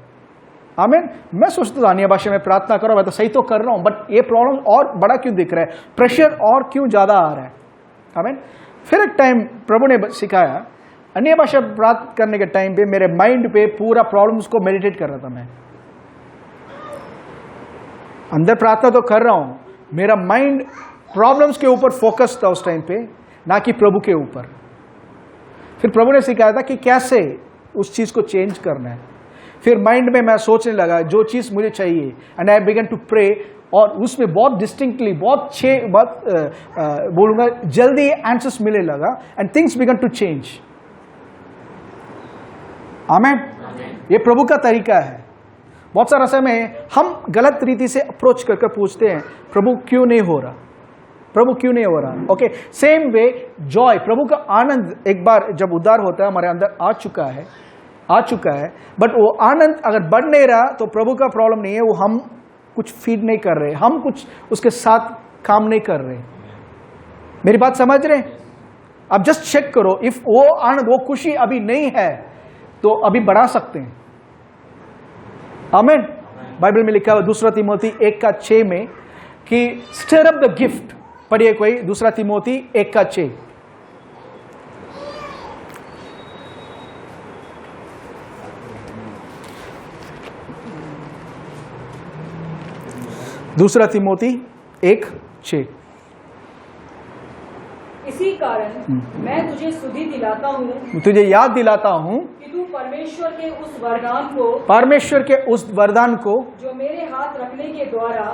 आमीन। मैं सोचता था अन्य भाषा में प्रार्थना करो, मैं तो सही तो कर रहा हूं, बट ये प्रॉब्लम और बड़ा क्यों दिख रहा है, प्रेशर और क्यों ज़्यादा आ रहा है। आमीन। फिर एक टाइम प्रभु ने सिखाया, अन्य भाषा प्रार्थना करने के टाइम पे मेरे माइंड पे पूरा प्रॉब्लम्स को मेडिटेट कर रहा था। मैं अंदर प्रार्थना तो कर रहा हूं, मेरा माइंड प्रॉब्लम्स के ऊपर फोकस था उस टाइम पे, ना कि प्रभु के ऊपर। फिर प्रभु ने सिखाया था कि कैसे उस चीज को चेंज करना है। फिर माइंड में मैं सोचने लगा जो चीज मुझे चाहिए, and I began to pray, और उसमें बहुत डिस्टिंक्टली बहुत बोलूंगा जल्दी आंसर्स मिलने लगा, and things began to change. आमीन। ये प्रभु का तरीका है। बहुत सारा समय हम गलत रीति से अप्रोच करके पूछते हैं, प्रभु क्यों नहीं हो रहा, प्रभु क्यों नहीं हो रहा। ओके, सेम वे जॉय, प्रभु का आनंद एक बार जब उद्धार होता है हमारे अंदर आ चुका है, बट वो आनंद अगर बढ़ नहीं रहा तो प्रभु का प्रॉब्लम नहीं है, वो हम कुछ फीड नहीं कर रहे, हम कुछ उसके साथ काम नहीं कर रहे। मेरी बात समझ रहे? अब जस्ट चेक करो, इफ वो आनंद, वो खुशी अभी नहीं है तो अभी बढ़ा सकते हैं। आमीन। बाइबल में लिखा हुआ 2 तिमोथी 1:6 में कि स्टिर अप द गिफ्ट। पढ़िए कोई 2 तिमोथी 1:6। दूसरा तिमोथी 1:6। इसी कारण मैं तुझे सुधि दिलाता हूँ, तुझे याद दिलाता हूँ कि तू परमेश्वर के उस वरदान को जो मेरे हाथ रखने के द्वारा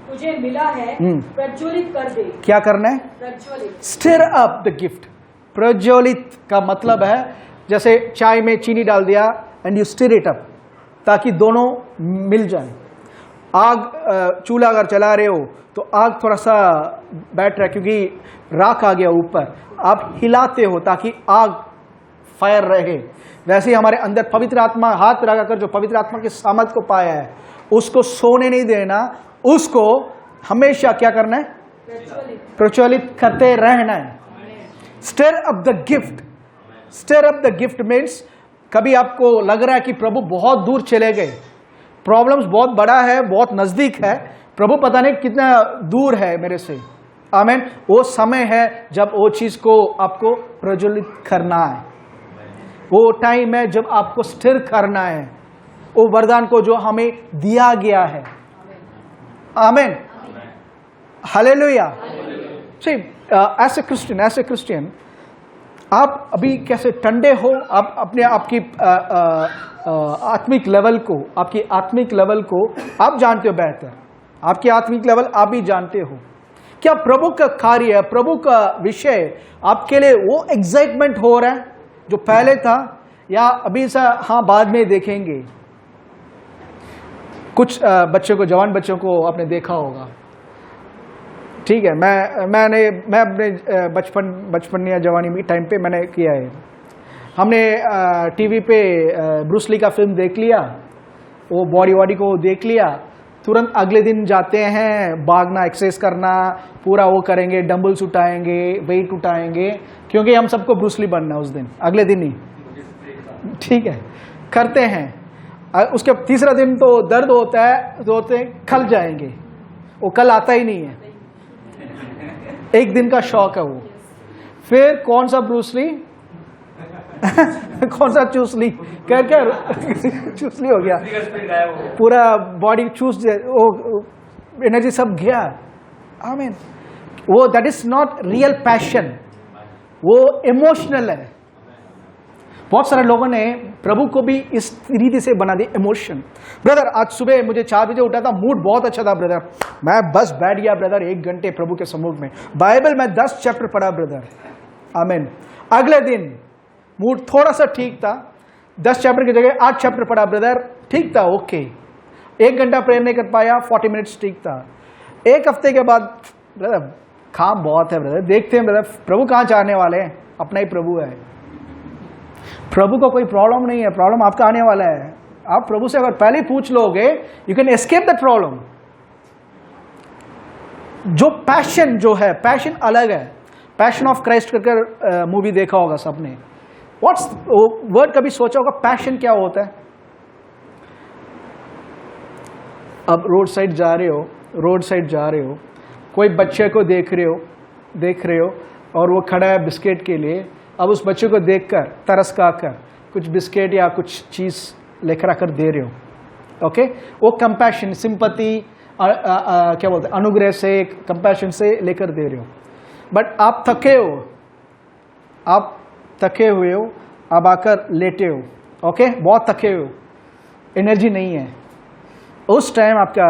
तुझे मिला है प्रज्वलित कर दे। क्या करना है? प्रज्वलित। Stir up the gift. प्रज्वलित का मतलब है जैसे चाय में चीनी डाल दिया and you stir it up, ताकि दोनों मिल जाए। आग, चूल्हा अगर चला रहे हो तो आग थोड़ा सा बैठ रहा है क्योंकि राख आ गया ऊपर, आप हिलाते हो ताकि आग फायर रहे। वैसे ही हमारे अंदर पवित्र आत्मा, हाथ लगाकर जो पवित्र आत्मा के सामर्थ को पाया है उसको सोने नहीं देना, उसको हमेशा क्या करना है? प्रज्वलित करते रहना है। Stir up the gift. Stir up the gift means कभी आपको लग रहा है कि प्रभु बहुत दूर चले गए, प्रॉब्लम्स बहुत बड़ा है, बहुत नजदीक है, प्रभु पता नहीं कितना दूर है मेरे से। आमीन। वो समय है जब वो चीज को आपको प्रज्वलित करना है, वो टाइम है जब आपको स्थिर करना है वो वरदान को जो हमें दिया गया है। आमीन। Hallelujah. See as a Christian आप अभी कैसे ठंडे हो, आप अपने आपकी आत्मिक लेवल को, आपकी आत्मिक लेवल को आप जानते हो बेहतर, आपकी आत्मिक लेवल आप ही जानते हो। क्या प्रभु का कार्य, प्रभु का विषय आपके लिए वो एक्साइटमेंट हो रहा है जो पहले था, या अभी सा हाँ बाद में देखेंगे? कुछ बच्चों को, जवान बच्चों को आपने देखा होगा, ठीक है। मैं अपने बचपन या जवानी में टाइम पे मैंने किया है। हमने टीवी पे ब्रूस ली का फिल्म देख लिया, वो बॉडी को देख लिया, तुरंत अगले दिन जाते हैं भागना, एक्सरसाइज करना, पूरा वो करेंगे, डंबल्स उठाएंगे, वेट उठाएंगे, क्योंकि हम सबको ब्रूस ली बनना उस दिन, अगले दिन ही, ठीक है, करते हैं। उसके तीसरा दिन तो दर्द होता है, तो होते खल जाएंगे, वो कल आता ही नहीं है, एक दिन का शौक है वो। फिर कौन सा ब्रूस ली कौन सा चूसली कर चूसली हो गया, पूरा बॉडी चूस, एनर्जी सब गया। आमीन। वो that is not real passion, वो इमोशनल है। बहुत सारे लोगों ने प्रभु को भी इस रीति से बना दी, इमोशन। ब्रदर आज सुबह मुझे 4 बजे उठा था, मूड बहुत अच्छा था ब्रदर, मैं बस बैठ गया ब्रदर 1 घंटे प्रभु के सम्मुख में, बाइबल में 10 चैप्टर पढ़ा ब्रदर। आमीन। अगले दिन मूड थोड़ा सा ठीक था, 10 चैप्टर की जगह 8 चैप्टर पढ़ा ब्रदर, ठीक था, ओके। 1 घंटा प्रेयर नहीं कर पाया, 40 मिनट्स ठीक था। 1 हफ्ते के बाद ब्रदर काम बहुत है ब्रदर, देखते हैं ब्रदर प्रभु कहाँ जाने वाले हैं, अपना ही प्रभु है, प्रभु को कोई प्रॉब्लम नहीं है, प्रॉब्लम आपका आने वाला है। आप प्रभु से अगर पहले ही पूछ लोगे, you can escape that problem. जो पैशन जो है, पैशन अलग है। पैशन ऑफ क्राइस्ट करके मूवी देखा होगा सबने, व्हाट्स वर्ड कभी सोचा होगा पैशन क्या होता है? अब रोड साइड जा रहे हो, कोई बच्चे को देख रहे हो और वो खड़ा है बिस्किट के लिए। अब उस बच्चे को देखकर तरस खाकर कुछ बिस्किट या कुछ चीज लेकर आकर दे रहे हो। ओके, वो कंपैशन, सिंपैथी, क्या बोलते हैं, अनुग्रह से, कंपैशन से लेकर दे रहे हो। बट आप थके हुए हो, आप आकर लेटे हो, ओके, बहुत थके हो, एनर्जी नहीं है। उस टाइम आपका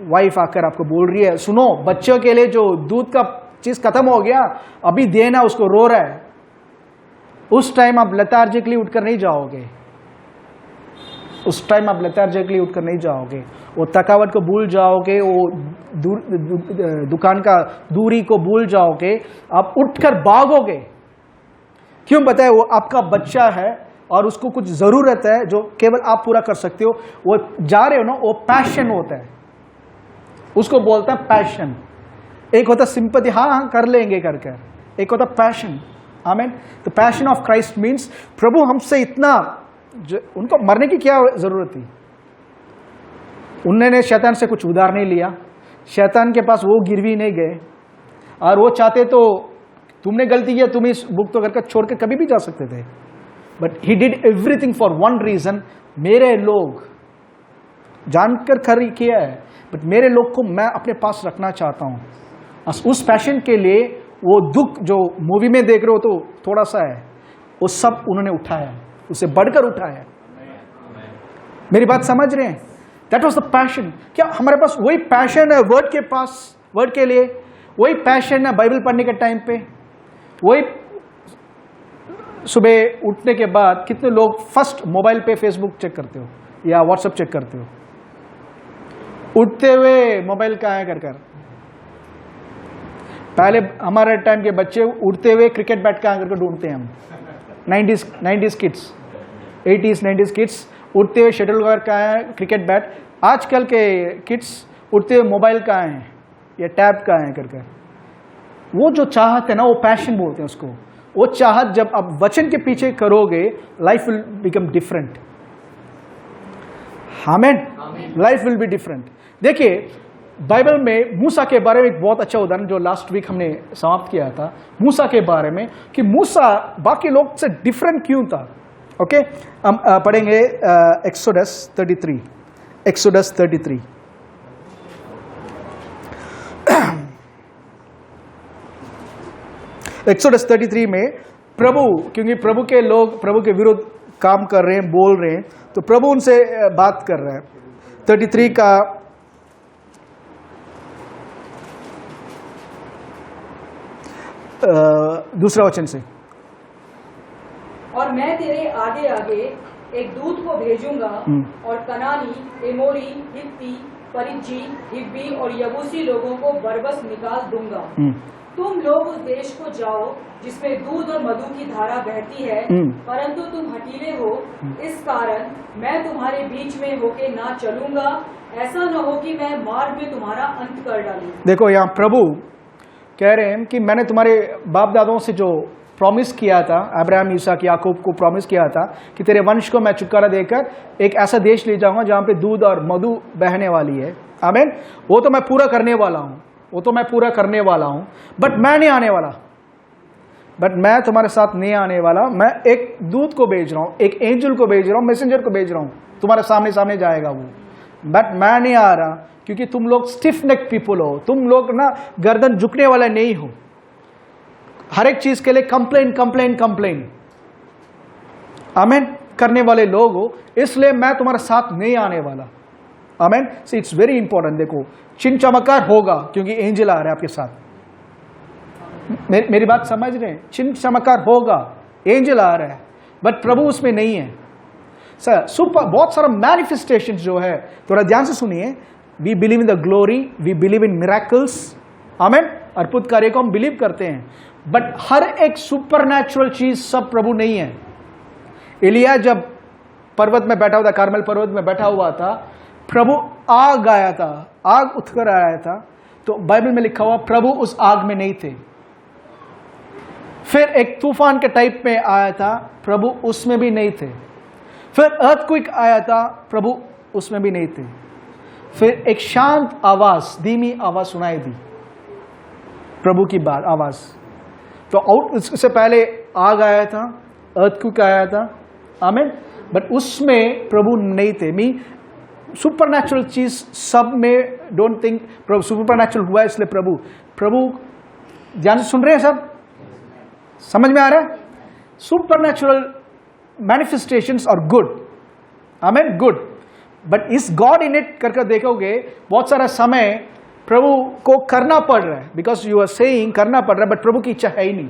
वाइफ आकर आपको बोल रही है, सुनो, बच्चों के लिए जो दूध का चीज खत्म हो गया, अभी देना, उसको रो रहा है। उस टाइम आप लेथार्जिकली उठकर नहीं जाओगे, वो थकावट को भूल जाओगे, वो दुकान का दूरी को भूल जाओगे, आप उठकर भागोगे। क्यों बताए? वो आपका बच्चा है और उसको कुछ जरूरत है जो केवल आप पूरा कर सकते हो। वो जा रहे हो ना, वो पैशन होता है, उसको बोलते हैं पैशन। एक होता सिंपैथी, हाँ कर लेंगे कर, एक होता पैशन। आमीन। तो पैशन ऑफ क्राइस्ट मीन्स प्रभु हमसे इतना, उनको मरने की क्या जरूरत थी? उन्होंने शैतान से कुछ उधार नहीं लिया, शैतान के पास वो गिरवी नहीं गए, और वो चाहते तो तुमने गलती किया, तुम इस बुक तो करके छोड़ के कभी भी जा सकते थे। But he did everything for one reason, मेरे लोग, जानकर खरी किया है, बट मेरे लोग को मैं अपने पास रखना चाहता हूं। उस पैशन के लिए वो दुख जो मूवी में देख रहे हो तो थोड़ा सा है, वो सब उन्होंने उठाया, उसे बढ़कर उठाया। मेरी बात समझ रहे हैं? That was the passion. क्या हमारे पास वही पैशन है वर्ड के लिए? वही पैशन है बाइबल पढ़ने के टाइम पे? वही सुबह उठने के बाद कितने लोग फर्स्ट मोबाइल पे फेसबुक चेक करते हो या व्हाट्सएप चेक करते हो? उठते हुए मोबाइल कहाँ है कर। पहले हमारे टाइम के बच्चे उठते हुए क्रिकेट बैट कहाँ करके ढूंढते हैं हम। 90s kids, 80s 90s kids उठते हुए शटल कॉक कहाँ है, क्रिकेट बैट। आजकल के किड्स उठते हुए मोबाइल कहाँ है या टैब कहाँ है कर। वो जो चाहत है ना, वो पैशन बोलते हैं उसको। वो चाहत जब आप वचन के पीछे करोगे, लाइफ विल बिकम डिफरेंट। आमीन। Life will be different. देखिए बाइबल में मूसा के बारे में एक बहुत अच्छा उदाहरण जो लास्ट वीक हमने समाप्त किया था, मूसा के बारे में, कि मूसा बाकी लोग से डिफरेंट क्यों था। ओके, हम पढ़ेंगे एक्सोडस 33। एक्सोडस 33 में क्योंकि प्रभु के लोग प्रभु के विरुद्ध काम कर रहे हैं, बोल रहे हैं, तो प्रभु उनसे बात कर रहे हैं। 33 का दूसरा वचन से, और मैं तेरे आगे आगे एक दूत को भेजूंगा और कनानी, एमोरी, हित्ती, परिज्जी, हिब्बी और यबूसी लोगों को बरबस निकाल दूंगा। तुम लोग उस देश को जाओ जिसमें दूध और मधु की धारा बहती है, परंतु तुम हठीले हो, इस कारण मैं तुम्हारे बीच में होके ना चलूंगा, ऐसा न हो कि मैं मार्ग में तुम्हारा अंत कर डालूं। देखो यहाँ प्रभु कह रहे हैं कि मैंने तुम्हारे बाप दादाओं से जो प्रॉमिस किया था, अब्राहम, इसहाक, याकूब को प्रॉमिस किया था कि तेरे वंश को मैं छुटकारा देकर एक ऐसा देश ले जाऊंगा जहां पे दूध और मधु बहने वाली है। आमीन। वो तो मैं पूरा करने वाला हूं, बट मैं नहीं आने वाला, मैं तुम्हारे साथ नहीं आने वाला। मैं एक दूत को भेज रहा हूं, एक एंजल को भेज रहा हूं, मैसेंजर को भेज रहा हूं, तुम्हारे सामने जाएगा वो, बट मैं नहीं आ रहा, क्योंकि तुम लोग स्टिफ नेक पीपल हो, तुम लोग ना गर्दन झुकने वाला नहीं हो, हर एक चीज के लिए कंप्लेन आमीन करने वाले लोग हो, इसलिए मैं तुम्हारे साथ नहीं आने वाला। आमीन। So it's very important. देखो चिन्ह चमत्कार होगा क्योंकि एंजल आ रहा है आपके साथ। मेरी बात समझ रहे हैं? चिन्ह चमत्कार होगा, एंजल आ रहा है, बट प्रभु उसमें नहीं है। सर बहुत सारा मैनिफेस्टेशन जो है, थोड़ा ध्यान से सुनिए। We believe in the glory, we believe in miracles. आमीन। अद्भुत कार्य को हम बिलीव करते हैं, बट हर एक सुपरनैचुरल चीज सब प्रभु नहीं है। एलिया जब पर्वत में बैठा हुआ था, कार्मेल पर्वत में बैठा हुआ था, प्रभु आग आया था, आग उठकर आया था, तो बाइबल में लिखा हुआ प्रभु उस आग में नहीं थे। फिर एक तूफान के टाइप में आया था, प्रभु उसमें भी नहीं थे। फिर अर्थक्वेक आया था, प्रभु उसमें भी नहीं थे। फिर एक शांत आवाज, धीमी आवाज सुनाई दी, प्रभु की बात आवाज। तो इससे पहले आग आया था, अर्थक्वेक आया था, आमीन, बट उसमें प्रभु नहीं थे। मी सुपरनैचुरल चीज सब में डोंट थिंक प्रभु सुपरनैचुरल हुआ इसलिए प्रभु ध्यान से सुन रहे हैं, सब समझ में आ रहा है? सुपरनैचुरल मैनिफेस्टेशंस आर गुड, आमीन, गुड, बट इस गॉड इन इट करके देखोगे बहुत सारा समय प्रभु को करना पड़ रहा है, बिकॉज यू आर सेइंग करना पड़ रहा है, बट प्रभु की इच्छा है ही नहीं।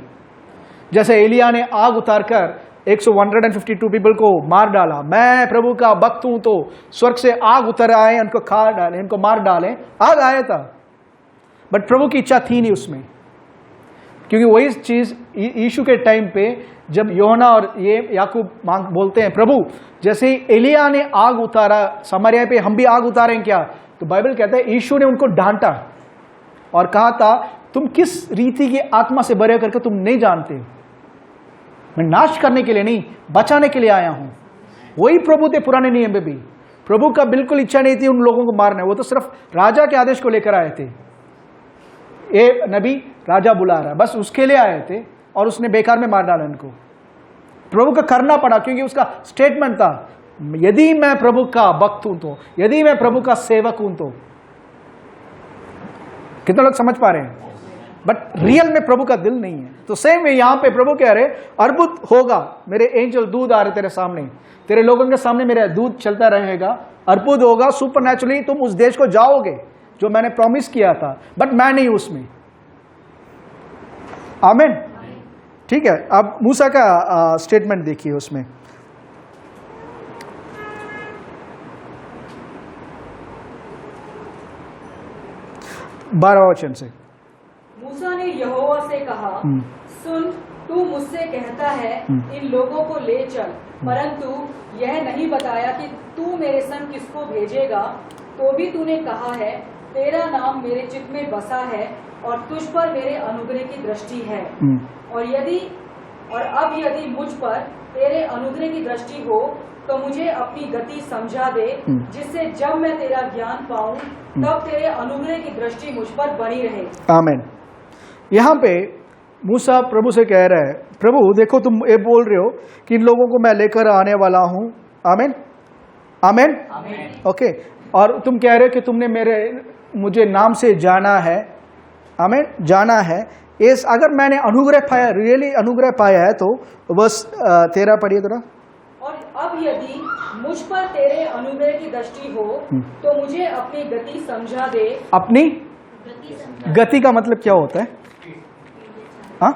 जैसे एलिया ने आग उतारकर 152 पीपल को मार डाला, मैं प्रभु का भक्त हूं तो स्वर्ग से आग उतर आए, उनको खा डाले, इनको मार डाले, आग आया था, बट प्रभु की इच्छा थी नहीं उसमें। क्योंकि वही चीज यीशु के टाइम पे जब योना और ये याकूब बोलते हैं, प्रभु जैसे ही एलिया ने आग उतारा समारिया पे, हम भी आग उतारें क्या? तो बाइबल कहता है यीशु ने उनको डांटा और कहा था, तुम किस रीति की आत्मा से भरे करके तुम नहीं जानते, मैं नाश करने के लिए नहीं, बचाने के लिए आया हूं। वही प्रभु थे पुराने नियम में भी। प्रभु का बिल्कुल इच्छा नहीं थी उन लोगों को मारना, वो तो सिर्फ राजा के आदेश को लेकर आए थे। ये नबी राजा बुला रहा है, बस उसके लिए आए थे और उसने बेकार में मार डाला इनको। प्रभु का करना पड़ा क्योंकि उसका स्टेटमेंट था, यदि मैं प्रभु का भक्त हूं तो, यदि मैं प्रभु का सेवक हूं तो। कितने लोग समझ पा रहे हैं? बट रियल में प्रभु का दिल नहीं है। तो सेम वे यहां पे प्रभु कह रहे, अर्बुद होगा, मेरे एंजल दूध आ रहे तेरे सामने, तेरे लोगों के सामने मेरा दूध चलता रहेगा, अर्बुद होगा, सुपरनैचुरली तुम उस देश को जाओगे जो मैंने प्रॉमिस किया था, बट मैं नहीं उसमें। आमीन, ठीक है। अब मूसा का स्टेटमेंट देखिए, उसमें बारहवां वचन से, मूसा ने यहोवा से कहा, सुन, तू मुझसे कहता है इन लोगों को ले चल, परंतु यह नहीं बताया कि तू मेरे संग किसको भेजेगा। तो भी तूने कहा है, तेरा नाम मेरे चित्त में बसा है और तुझ पर मेरे अनुग्रह की दृष्टि है। और अब यदि मुझ पर तेरे अनुग्रह की दृष्टि हो तो मुझे अपनी गति समझा दे, जिससे जब मैं तेरा ज्ञान पाऊं तब तेरे अनुग्रह की दृष्टि मुझ पर बनी रहे। आमीन। यहाँ पे मूसा प्रभु से कह रहा है, प्रभु देखो तुम ये बोल रहे हो कि इन लोगों को मैं लेकर आने वाला हूं। आमीन, आमीन, ओके। और तुम कह रहे हो कि तुमने मुझे नाम से जाना है। आमीन, जाना है। इस अगर मैंने अनुग्रह पाया, रियली अनुग्रह पाया है, तो बस 13 पढ़िए थोड़ा। और अब यदि मुझ पर तेरे अनुग्रह की दृष्टि हो तो मुझे अपनी गति समझा दे। अपनी गति का मतलब क्या होता है? हाँ,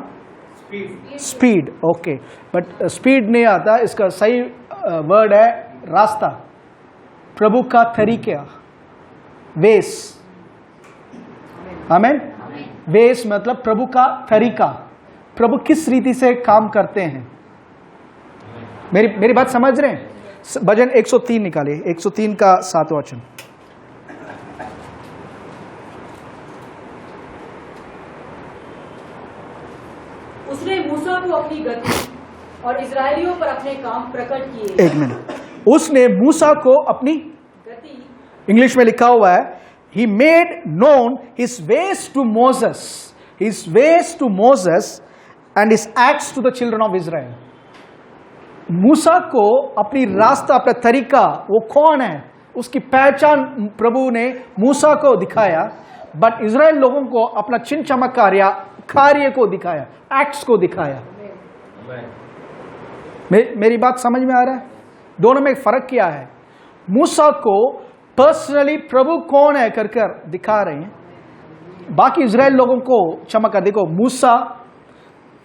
स्पीड, ओके, बट स्पीड नहीं आता, इसका सही वर्ड है रास्ता, प्रभु का तरीका, वेस। आमीन, वेस मतलब प्रभु का तरीका, प्रभु किस रीति से काम करते हैं। मेरी बात समझ रहे हैं? भजन 103 निकालिए, 103 का 7वां वचन। उसने मूसा को अपनी गति और इजरायलियों पर अपने काम प्रकट किए। एक मिनट, उसने मूसा को अपनी गति, इंग्लिश में लिखा हुआ है, he made known his ways to Moses, his ways to Moses and his acts to the children of Israel. मूसा को अपनी रास्ता, अपना तरीका, वो कौन है, उसकी पहचान प्रभु ने मूसा को दिखाया, बट इजराइल लोगों को अपना चिन्ह चमत्कार या कार्य को दिखाया, एक्ट्स को दिखाया। मेरी बात समझ में आ रहा है? दोनों में फर्क क्या है? मूसा को पर्सनली प्रभु कौन है कर दिखा रहे हैं, बाकी इजराइल लोगों को चमत्कार। देखो, मूसा,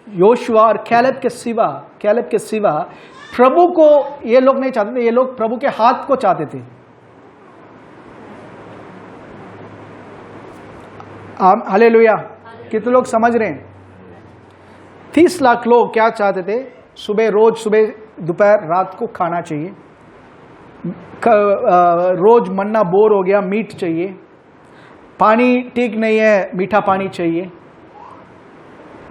योशुआ और कैलेब के सिवा प्रभु को ये लोग नहीं चाहते थे, ये लोग प्रभु के हाथ को चाहते थे। हालेलुया। कितने लोग समझ रहे हैं? 30 लाख लोग क्या चाहते थे? रोज सुबह दोपहर रात को खाना चाहिए, रोज मन्ना बोर हो गया, मीट चाहिए, पानी ठीक नहीं है, मीठा पानी चाहिए।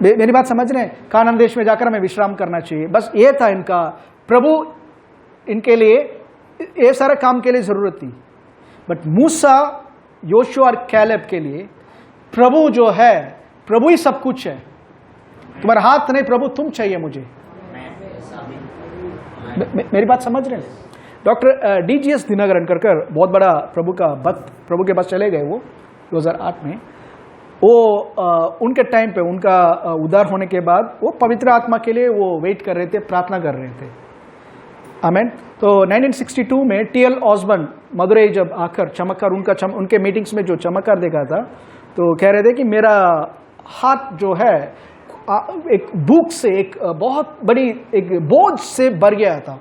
मेरी बात समझ रहे हैं? कानान देश में जाकर हमें विश्राम करना चाहिए, बस ये था इनका। प्रभु इनके लिए ये सारा काम के लिए जरूरत थी, बट मूसा, योशुआ और कैलेब के लिए प्रभु जो है, प्रभु ही सब कुछ है। तुम्हारा हाथ नहीं प्रभु, तुम चाहिए मुझे। मेरी बात समझ रहे हैं? डॉक्टर डीजीएस दिनकरन कर बहुत बड़ा प्रभु का भक्त, प्रभु के पास चले गए वो 2008 में। वो उनके टाइम पे, उनका उद्धार होने के बाद वो पवित्र आत्मा के लिए वो वेट कर रहे थे, प्रार्थना कर रहे थे। आमेन। तो 1962 में टीएल ऑसबर्न मदुरई जब आकर चमत्कार, उनके मीटिंग्स में जो चमत्कार देखा था, तो कह रहे थे कि मेरा हाथ जो है एक भूख से, एक बहुत बड़ी एक बोझ से भर गया था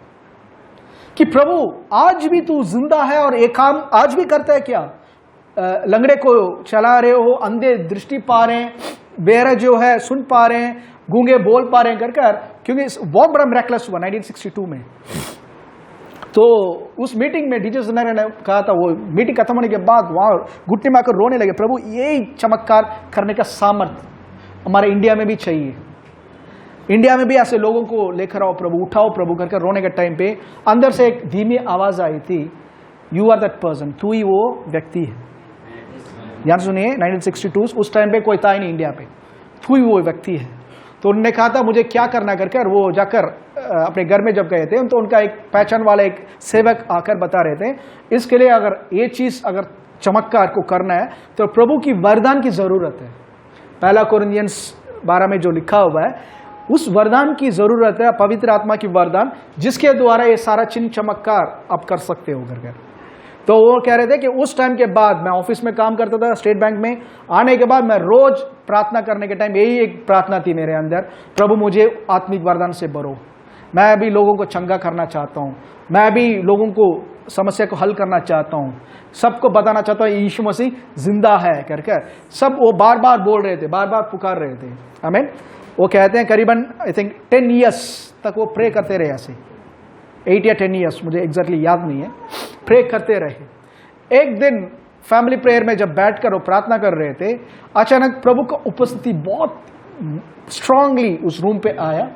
कि प्रभु आज भी तू जिंदा है और एक काम आज भी करता है क्या? लंगड़े को चला रहे हो, अंधे दृष्टि पा रहे हैं, बेहरा जो है सुन पा रहे हैं, गूंगे बोल पा रहे हैं कर, क्योंकि बहुत बड़ा मिरेकल्स हुआ 1962 में। तो उस मीटिंग में डीजे सनारे ने कहा था, वो मीटिंग खत्म होने के बाद वहां घुटने में आकर रोने लगे, प्रभु यही चमत्कार करने का सामर्थ्य हमारे इंडिया में भी चाहिए। इंडिया में भी ऐसे लोगों को लेकर आओ प्रभु, उठाओ प्रभु करके रोने के टाइम पे अंदर से एक धीमी आवाज आई थी, यू आर दैट पर्सन, तू ही वो व्यक्ति है। ध्यान सुनिए, 1962 उस टाइम पे कोई था ही नहीं इंडिया पे, तू ही वो व्यक्ति है। तो उन्होंने कहा था मुझे क्या करना करके, और वो जाकर अपने घर में जब गए थे तो उनका एक पहचान वाला एक सेवक आकर बता रहे थे, इसके लिए अगर ये चीज अगर चमत्कार को करना है तो प्रभु की वरदान की जरूरत है। पहला कोरिन्थियंस 12 में जो लिखा हुआ है, उस वरदान की जरूरत है, पवित्र आत्मा की वरदान, जिसके द्वारा ये सारा चिन्ह चमत्कार आप कर सकते हो करके। तो वो कह रहे थे कि उस टाइम के बाद मैं ऑफिस में काम करता था स्टेट बैंक में, आने के बाद मैं रोज प्रार्थना करने के टाइम यही एक प्रार्थना थी मेरे अंदर, प्रभु मुझे आत्मिक वरदान से भरो, मैं भी लोगों को चंगा करना चाहता हूँ, मैं भी लोगों को समस्या को हल करना चाहता हूँ, सबको बताना चाहता हूँ यीशु मसीह जिंदा है करके। सब वो बार बार बोल रहे थे, बार बार पुकार रहे थे। आमीन। वो कहते हैं करीबन आई थिंक 10 ईयर्स तक वो प्रे करते रहे, ऐसे 8 या 10 ईयर्स, मुझे एग्जैक्टली याद नहीं है, प्रे करते रहे। एक दिन फैमिली प्रेयर में जब बैठकर वो प्रार्थना कर रहे थे, अचानक प्रभु का उपस्थिति बहुत स्ट्रांगली उस रूम पे आया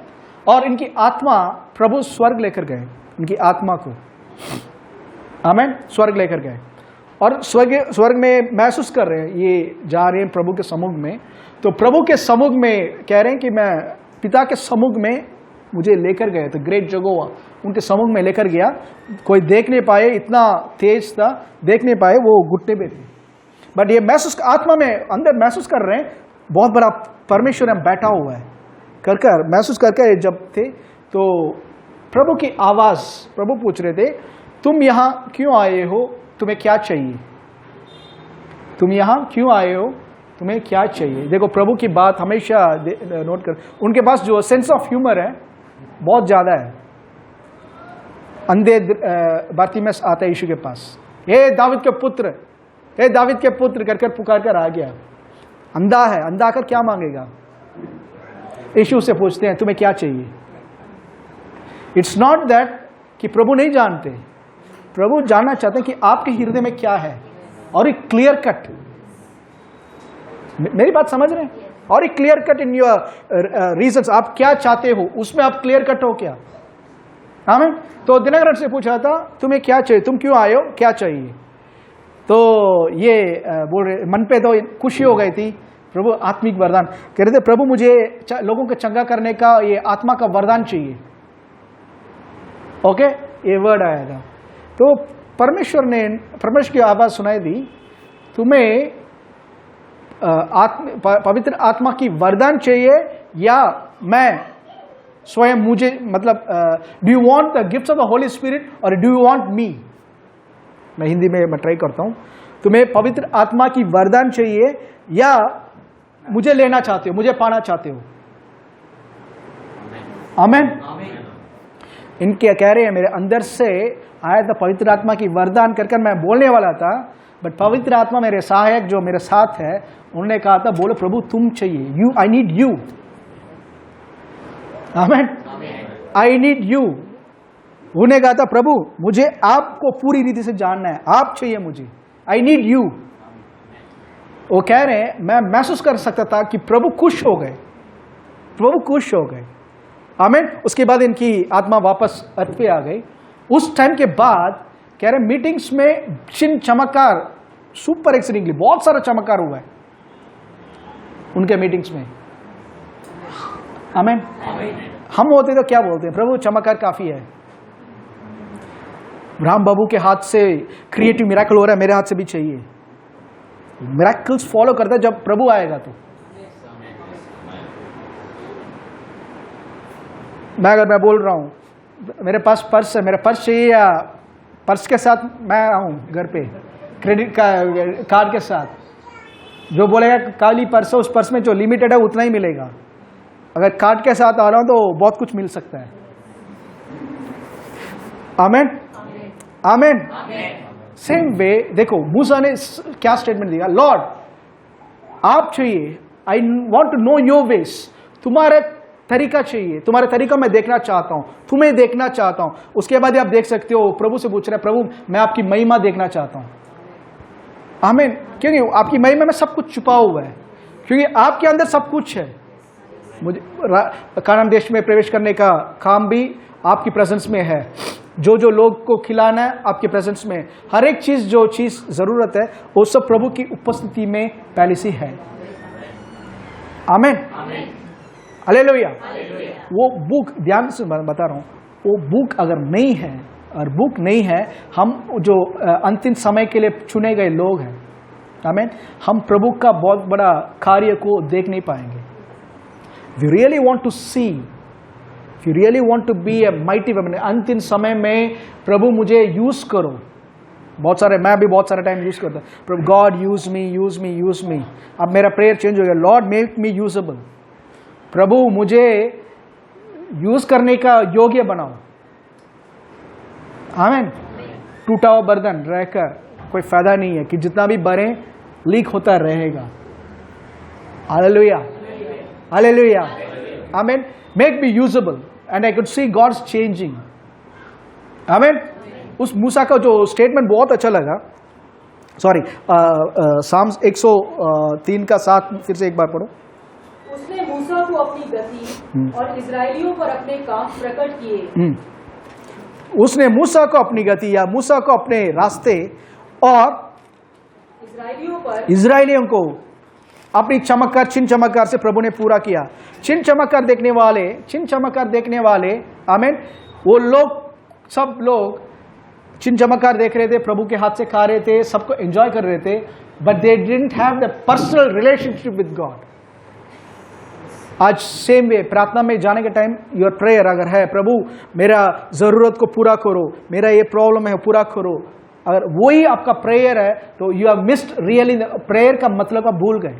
और इनकी आत्मा प्रभु स्वर्ग लेकर गए, इनकी आत्मा को, आमीन, स्वर्ग लेकर गए। और स्वर्ग में महसूस कर रहे हैं, ये जा रहे हैं प्रभु के सम्मुख में, तो प्रभु के सम्मुख में कह रहे हैं कि मैं पिता के सम्मुख में मुझे लेकर गए, तो ग्रेट जगोवा उनके सम्मुख में लेकर गया, कोई देख नहीं पाए, इतना तेज था, देख नहीं पाए, वो घुटने पे थे। बट ये महसूस, आत्मा में अंदर महसूस कर रहे हैं बहुत बड़ा परमेश्वर हम बैठा हुआ है कर महसूस करके जब थे, तो प्रभु की आवाज, प्रभु पूछ रहे थे तुम यहां क्यों आए हो, तुम्हें क्या चाहिए? तुम यहां क्यों आए हो, तुम्हें क्या चाहिए? देखो प्रभु की बात हमेशा नोट कर, उनके पास जो सेंस ऑफ ह्यूमर है बहुत ज्यादा है। अंधे बारतिमेस आता है यीशु के पास, हे दाविद के पुत्र, हे दाविद के पुत्र कर पुकार कर आ गया। अंधा है, अंधा आकर क्या मांगेगा? यीशु से पूछते हैं तुम्हें क्या चाहिए? इट्स नॉट दैट कि प्रभु नहीं जानते, प्रभु जानना चाहते हैं कि आपके हृदय में क्या है, और एक क्लियर कट, मेरी बात समझ रहे हैं, और एक clear cut in your reasons, आप क्या चाहते हो उसमें आप क्लियर कट हो क्या? आमीन। तो दिनकरन से पूछा था तुम्हें क्या चाहिए, तुम क्यों आए हो, क्या चाहिए? तो ये बोल रहे, मन पे तो खुशी हो गई थी, प्रभु आत्मिक वरदान कह रहे थे, प्रभु मुझे लोगों को चंगा करने का ये आत्मा का वरदान चाहिए। ओके, ये वर्ड आया था। तो परमेश्वर की आवाज सुनाई दी, तुम्हें पवित्र आत्मा की वरदान चाहिए या मैं स्वयं, मुझे मतलब do you want the gifts of the Holi spirit और डू यू वांट मी? मैं हिंदी में मैं ट्राई करता हूं, तुम्हें पवित्र आत्मा की वरदान चाहिए या मुझे लेना चाहते हो, मुझे पाना चाहते हो? आमीन। इनके कह रहे हैं मेरे अंदर से आया था पवित्र आत्मा की वरदान कर मैं बोलने वाला था, बट पवित्र आत्मा मेरे सहायक जो मेरे साथ है उन्होंने कहा था बोलो प्रभु तुम चाहिए, यू, आई नीड यू। आमीन, आई नीड यू। उन्होंने कहा था प्रभु मुझे आपको पूरी रीति से जानना है, आप चाहिए मुझे, आई नीड यू। वो कह रहे हैं मैं महसूस कर सकता था कि प्रभु खुश हो गए, प्रभु खुश हो गए। आमीन। उसके बाद इनकी आत्मा वापस अर्थ पे आ गई। उस टाइम के बाद कह रहे मीटिंग्स में चिन्ह चमत्कार सुपर एक्सीडेंटली बहुत सारा चमत्कार हुआ है उनके मीटिंग्स में। आमीन। हम होते तो क्या बोलते हैं, प्रभु चमत्कार काफी है। राम बाबू के हाथ से क्रिएटिव मिराकल हो रहा है, मेरे हाथ से भी चाहिए। मिराकल्स फॉलो करता है जब प्रभु आएगा तो। मैं बोल रहा हूं मेरे पास पर्स है, मेरा पर्स चाहिए या पर्स के साथ मैं आऊं घर पे क्रेडिट कार्ड के साथ, जो बोलेगा काली पर्स है उस पर्स में जो लिमिटेड है उतना ही मिलेगा। अगर कार्ड के साथ आ रहा हूं तो बहुत कुछ मिल सकता है। आमीन आमीन। सेम वे देखो मूसा ने क्या स्टेटमेंट दिया, लॉर्ड आप चाहिए, I want to know your ways, तुम्हारा तरीका चाहिए, तुम्हारे तरीका मैं देखना चाहता हूं, तुम्हें देखना चाहता हूं। उसके बाद आप देख सकते हो प्रभु से पूछ रहे, प्रभु मैं आपकी महिमा देखना चाहता हूं। आमीन। क्योंकि आपकी महिमा में सब कुछ छुपा हुआ है, क्योंकि आपके अंदर सब कुछ है। मुझे कानान देश में प्रवेश करने का काम भी आपकी प्रेजेंस में है। जो जो लोग को खिलाना है आपके प्रेजेंस में, हर एक चीज जो चीज जरूरत है वो सब प्रभु की उपस्थिति में पहले से है। आमीन हालेलुया। वो बुक ध्यान से बता रहा हूं, वो बुक अगर नहीं है और बुक नहीं है, हम जो अंतिम समय के लिए चुने गए लोग हैं, आमीन, हम प्रभु का बहुत बड़ा कार्य को देख नहीं पाएंगे। We really want to see, we really want to be a mighty woman. अंतिम समय में प्रभु मुझे यूज करो। बहुत सारे, मैं भी बहुत सारा टाइम यूज करता हूं, प्रभु God use me use me use me. अब मेरा प्रेयर चेंज हो गया, लॉर्ड मेक मी यूजेबल। प्रभु मुझे यूज करने का योग्य बनाओ। आमीन। टूटा हुआ बर्तन रहकर कोई फायदा नहीं है कि जितना भी भरे लीक होता रहेगा। हालेलुया हालेलुया आमीन। Make me usable and I could see God's changing. आमीन। उस मूसा का जो स्टेटमेंट बहुत अच्छा लगा। सॉरी, साम्स 103 का 7 फिर से एक बार पढ़ो। उसने मूसा को अपनी गति और इजराइलियों पर अपने काम प्रकट किए। उसने मूसा को अपनी गति या मूसा को अपने रास्ते और इजराइलियों को अपनी चमत्कार, चिन्ह चमत्कार से प्रभु ने पूरा किया। चिन्ह चमत्कार देखने वाले आमीन, वो लोग, सब लोग चिन्ह चमत्कार देख रहे थे, प्रभु के हाथ से खा रहे थे, सबको एंजॉय कर रहे थे, but they didn't have the personal relationship with God. आज सेम वे प्रार्थना में जाने के टाइम योर प्रेयर अगर है, प्रभु मेरा जरूरत को पूरा करो, मेरा ये प्रॉब्लम है पूरा करो, अगर वही आपका प्रेयर है तो you have missed really. Prayer का मतलब आप भूल गए।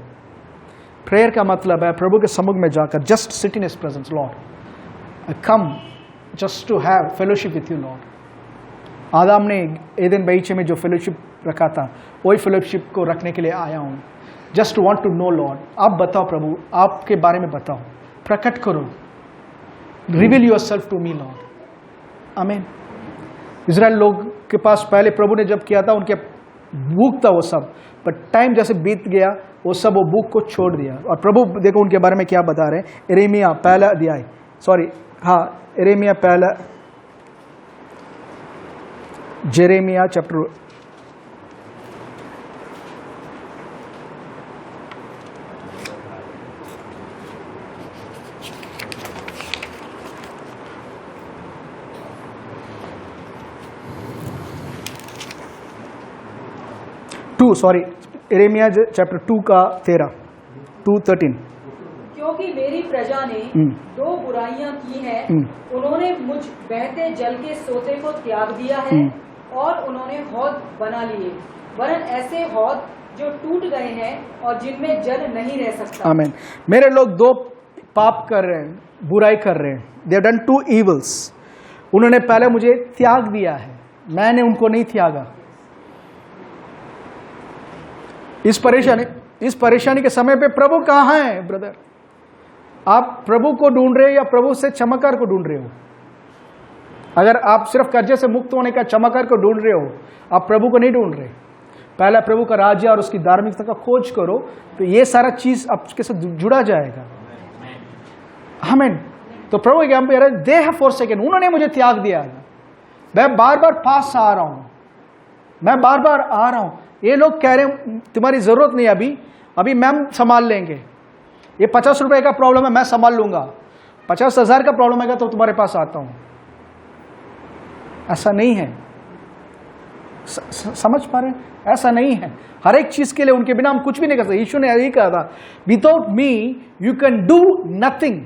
प्रेयर का मतलब है प्रभु के सम्मुख में जाकर just sit in his presence, Lord I come just to have fellowship with you Lord. आदम ने एदेन बगीचे में जो फेलोशिप रखा था, वही फेलोशिप को रखने के लिए आया हूं। Just want to know lord, आप बताओ प्रभु, आपके बारे में बताओ, प्रकट करो, reveal yourself to me lord. आमीन। इजराइल लोग के पास पहले प्रभु ने जब किया था, उनके बुक था वो सब, बट टाइम जैसे बीत गया वो सब वो बुक को छोड़ दिया। और प्रभु देखो उनके बारे में क्या बता रहे हैं। यिर्मयाह पहला अध्याय, सॉरी हाँ, यिर्मयाह पहला, यिर्मयाह चैप्टर 2, सॉरी यिर्मयाह चैप्टर 2 का 13, 2:13। क्योंकि मेरी प्रजा ने 2 बुराइयां की हैं, उन्होंने मुझ बहते जल के सोते को त्याग दिया है और उन्होंने हौद बना लिए, वरन ऐसे हौद जो टूट गए हैं और जिनमें जल नहीं रह सकता। आमीन। मेरे लोग 2 पाप कर रहे हैं, बुराई कर रहे हैं। They have done 2 evils. उन्होंने पहले मुझे त्याग दिया है, मैंने उनको नहीं त्यागा। इस परेशानी के समय पे प्रभु कहाँ है ब्रदर? आप प्रभु को ढूंढ रहे हो या प्रभु से चमत्कार को ढूंढ रहे हो? अगर आप सिर्फ कर्जे से मुक्त होने का चमत्कार को ढूंढ रहे हो, आप प्रभु को नहीं ढूंढ रहे। पहला प्रभु का राज्य और उसकी धार्मिकता का खोज करो, तो ये सारा चीज आपके साथ जुड़ा जाएगा। आमीन। तो प्रभु क्या कह रहे, दे हैव फॉरसेकन, उन्होंने मुझे त्याग दिया है। मैं बार बार पास आ रहा हूं, मैं बार बार आ रहा हूं। ये लोग कह रहे हैं तुम्हारी जरूरत नहीं, अभी मैम संभाल लेंगे, ये 50 रुपए का प्रॉब्लम है मैं संभाल लूंगा, 50,000 का प्रॉब्लम है तो तुम्हारे पास आता हूं। ऐसा नहीं है, समझ पा रहे हैं? ऐसा नहीं है। हर एक चीज के लिए उनके बिना हम कुछ भी नहीं कर सकते। यीशु ने यही कहा था, without me you can do nothing.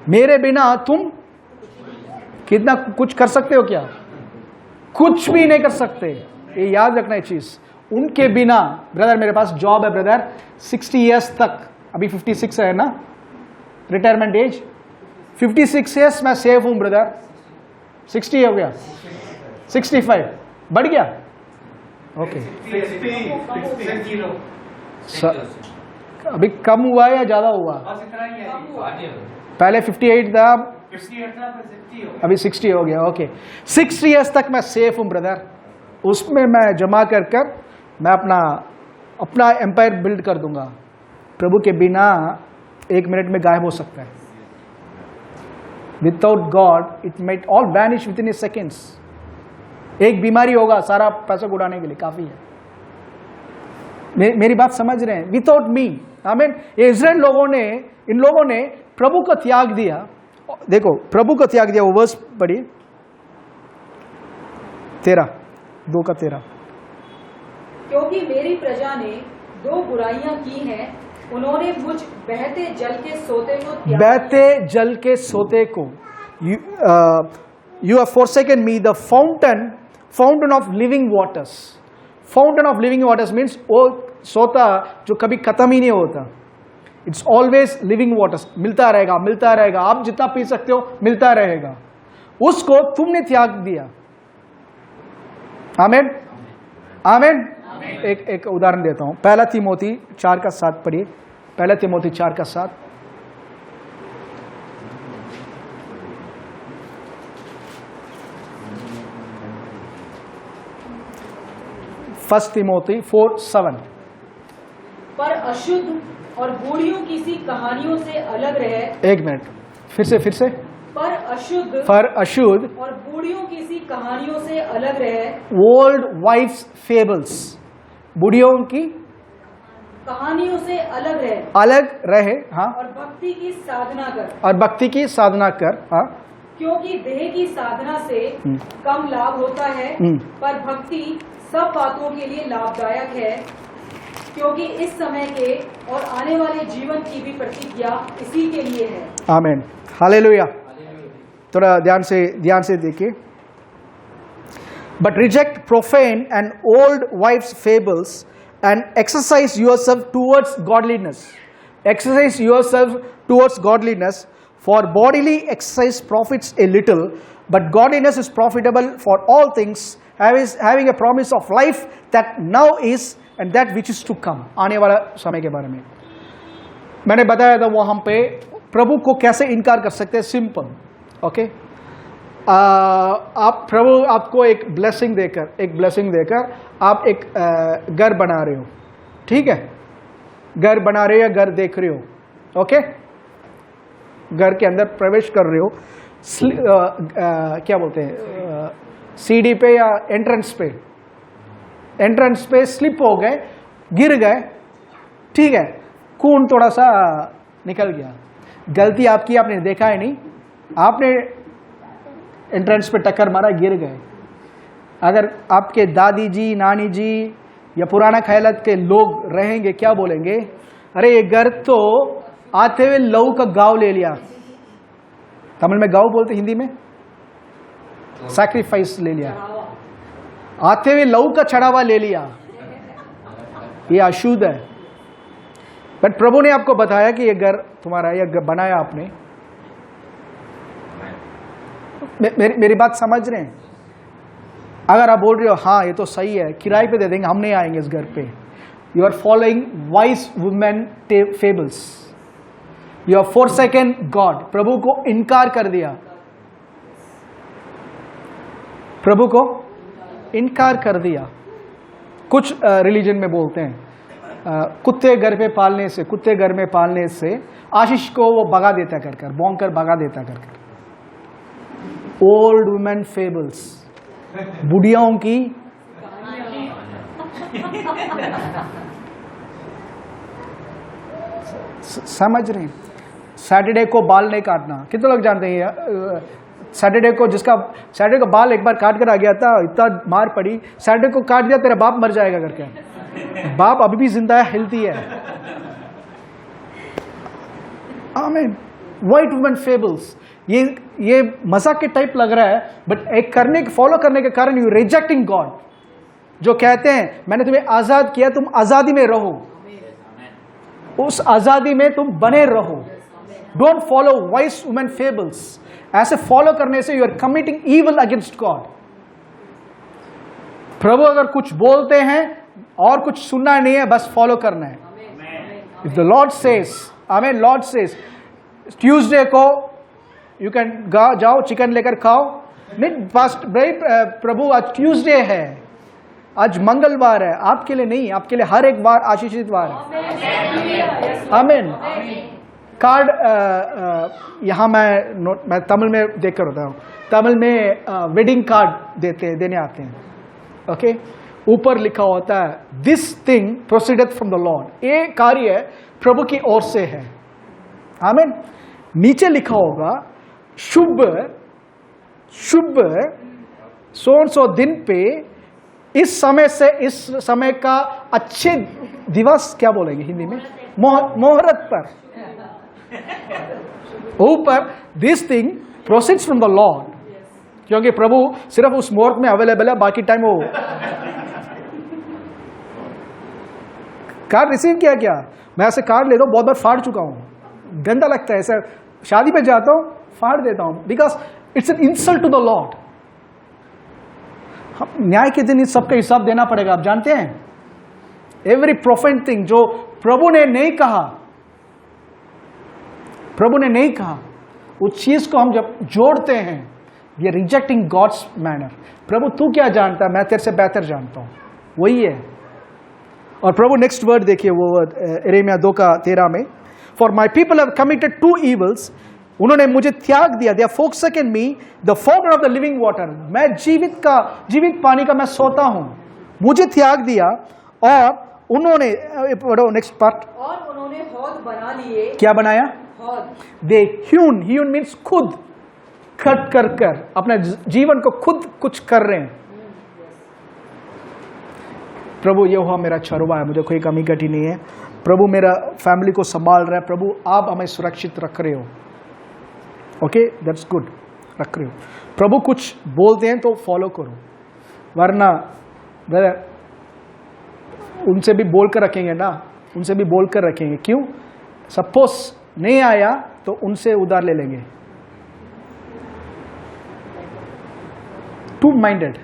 मेरे बिना तुम कितना कुछ कर सकते हो क्या? कुछ भी नहीं कर सकते। ये याद रखना है चीज। उनके बिना, ब्रदर मेरे पास जॉब है ब्रदर 60 इयर्स तक, अभी 56 है ना रिटायरमेंट एज, 56 इयर्स मैं सेफ हूं ब्रदर। 60 हो गया, 65 बढ़ गया, ओके। अभी कम हुआ है या ज्यादा हुआ? पहले 58 था, अभी 60 हो गया, ओके। 60 इयर्स तक मैं सेफ हूं ब्रदर। उसमें मैं जमा कर मैं अपना एम्पायर बिल्ड कर दूंगा। प्रभु के बिना 1 मिनट में गायब हो सकता है। Without God it might all vanish with in A seconds. एक बीमारी होगा, सारा पैसा उड़ाने के लिए काफी है। मेरी बात समझ रहे हैं? विदाउट मी, आमीन। ये इजराइल लोगों ने, इन लोगों ने प्रभु का त्याग दिया। देखो प्रभु का त्याग दिया, वो वर्स पढ़िए 2:13। क्योंकि मेरी प्रजा ने 2 बुराइयां की हैं, उन्होंने मुझ बहते जल के सोते को त्याग दिया। बहते जल के सोते को, you have forsaken me the fountain of living waters. Fountain of living waters means वो सोता जो कभी खत्म ही नहीं होता। इट्स ऑलवेज लिविंग वाटर्स, मिलता रहेगा मिलता रहेगा, आप जितना पी सकते हो मिलता रहेगा। उसको तुमने त्याग दिया। आमीन, आमीन। एक उदाहरण देता हूं, 1 तिमोथी 4:7 पढ़िए। 1 तिमोथी 4:7। 1 तिमोथी 4:7। पर अशुद्ध और बूढ़ियों की सी कहानियों से अलग रहे। 1 मिनट, फिर से। पर अशुद्ध और बूढ़ियों की सी कहानियों से अलग रहे। ओल्ड वाइफ्स फेबल्स, बूढ़ियों की कहानियों से अलग रहे, हाँ। और भक्ति की साधना कर, हाँ। क्योंकि देह की साधना से कम लाभ होता है, पर भक्ति सब बातों के लिए लाभदायक है, क्योंकि इस समय के और आने वाले जीवन की भी प्रतिज्ञा इसी के लिए है। आमीन, हालेलुया। थोड़ा ध्यान से देखिए। But reject profane and old wives fables and exercise yourself towards godliness. Exercise yourself towards godliness, for bodily exercise profits a little, but godliness is profitable for all things, having a promise of life that now is and that which is to come. आने वाला समय के बारे में मैंने बताया था, वो हम पे प्रभु को कैसे इनकार कर सकते हैं। Simple, okay. आप प्रभु आपको एक ब्लेसिंग देकर आप एक घर बना रहे हो, ठीक है? घर बना रहे हो या घर देख रहे हो, ओके? घर के अंदर प्रवेश कर रहे हो, क्या बोलते हैं, सीढ़ी पे या एंट्रेंस पे स्लिप हो गए, गिर गए, ठीक है? खून थोड़ा सा निकल गया, गलती आपकी, आपने देखा है नहीं, आपने एंट्रेंस पे टक्कर मारा, गिर गए। अगर आपके दादी जी, नानी जी या पुराना ख्यालात के लोग रहेंगे, क्या बोलेंगे? अरे ये घर तो आते हुए लहू का गाव ले लिया। तमिल में गाव बोलते, हिंदी में सैक्रिफाइस ले लिया। आते हुए लहू का चढ़ावा ले लिया, ये अशुद्ध है। बट प्रभु ने आपको बताया कि ये घर तुम्हारा है, ये बनाया आपने। मेरी बात समझ रहे हैं? अगर आप बोल रहे हो हाँ ये तो सही है, किराए पे दे देंगे, हम नहीं आएंगे इस घर पे, you are following wise women fables, you are forsaken God. प्रभु को इनकार कर दिया, प्रभु को इनकार कर दिया। कुछ रिलीजन में बोलते हैं कुत्ते घर पे पालने से, कुत्ते घर में पालने से आशीष को वो भगा देता कर भौंक कर भगा देता कर। ओल्ड वुमेन फेबल्स, बुढ़ियाओं की समझ रहे हैं। सैटरडे को बाल नहीं काटना, कितने लोग जानते हैं सैटरडे को, जिसका सैटरडे को बाल एक बार काट कर आ गया था, इतना मार पड़ी, सैटरडे को काट दिया तेरा बाप मर जाएगा करके। बाप अभी भी जिंदा है, हेल्थी है। आमीन। व्हाइट वुमेन फेबल्स, ये मजाक के टाइप लग रहा है, बट एक फॉलो करने के कारण यू रिजेक्टिंग गॉड, जो कहते हैं मैंने तुम्हें आजाद किया, तुम आजादी में रहो, उस आजादी में तुम बने रहो। Don't follow wise women fables. ऐसे फॉलो करने से you are committing evil against God. प्रभु अगर कुछ बोलते हैं और कुछ सुनना नहीं है, बस फॉलो करना है। इफ द लॉर्ड सेज, आमीन, लॉर्ड सेज ट्यूसडे को यू कैन जाओ चिकन लेकर खाओ, नहीं फास्ट भाई, प्रभु आज ट्यूसडे है, आज मंगलवार है, आपके लिए नहीं, आपके लिए हर एक बार आशीषित वार है। आमीन। कार्ड यहाँ मैं तमिल में देखकर होता हूँ, तमिल में वेडिंग कार्ड देने आते हैं, ओके। ऊपर लिखा होता है this thing proceeded from the lord, ये कार्य प्रभु की ओर से है। आमीन। नीचे लिखा होगा शुभ सो दिन पे, इस समय से इस समय का अच्छे दिवस, क्या बोलेंगे हिंदी में, मुहूर्त पर ऊपर this thing proceeds from the Lord, क्योंकि प्रभु सिर्फ उस मुहूर्त में अवेलेबल है, बाकी टाइम वो। कार्ड रिसीव किया क्या? मैं ऐसे कार्ड लेता हूं, बहुत बार फाड़ चुका हूं, गंदा लगता है। ऐसा शादी पे जाता हूं, फाड़ देता हूं, because it's an insult to the lord. न्याय के दिन इस सबका हिसाब देना पड़ेगा, आप जानते हैं। एवरी प्रोफेंट थिंग जो प्रभु ने नहीं कहा, प्रभु ने नहीं कहा, उस चीज को हम जब जोड़ते हैं, ये रिजेक्टिंग गॉड्स मैनर। प्रभु तू क्या जानता है, मैं तेरे से बेहतर जानता हूं, वही है। और प्रभु नेक्स्ट वर्ड देखिए, वो वर्ड यिर्मयाह 2:13 में, for my people have committed 2 evils, उन्होंने मुझे त्याग दिया, they are forsaken me, the fountain of the living water, मैं जीवित पानी का मैं सोता हूं, मुझे त्याग दिया। और उन्होंने, पढ़ो नेक्स्ट पार्ट, और उन्होंने हौद बना लिए। क्या बनाया? हौद। दे ह्यून मीन्स खुद खट कर अपने जीवन को खुद कुछ कर रहे हैं। प्रभु ये हुआ मेरा चरवा है, मुझे कोई कमी घटी नहीं है, प्रभु मेरा फैमिली को संभाल रहा है, प्रभु आप हमें सुरक्षित रख रहे हो, ओके, दैट्स गुड, रख रहे हो। प्रभु कुछ बोलते हैं तो फॉलो करो, वरना ब्रदर उनसे भी बोल कर रखेंगे ना, उनसे भी बोल कर रखेंगे। क्यों? सपोज नहीं आया तो उनसे उधार ले लेंगे। टू माइंडेड,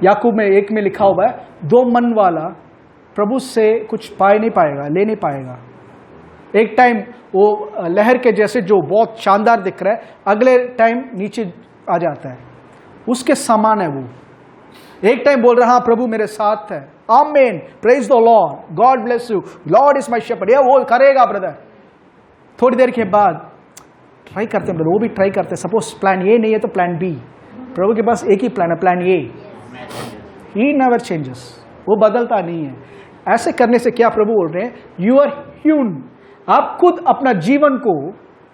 याकूब में 1 में लिखा हुआ है, 2 मन वाला प्रभु से कुछ पाए नहीं पाएगा, ले नहीं पाएगा। एक टाइम वो लहर के जैसे जो बहुत शानदार दिख रहा है, अगले टाइम नीचे आ जाता है, उसके समान है वो। एक टाइम बोल रहा हाँ प्रभु मेरे साथ है, आमीन, praise the lord, God bless you, lord is my shepherd, ये वो करेगा ब्रदर। थोड़ी देर के बाद ट्राई करते हैं ब्रदर, वो भी ट्राई करते हैं, सपोज प्लान ए नहीं है तो प्लान बी। प्रभु के पास एक ही प्लान है, plan A. He never changes, वो बदलता नहीं है। ऐसे करने से क्या प्रभु बोल रहे हैं? यू आर ह्यून, आप खुद अपना जीवन को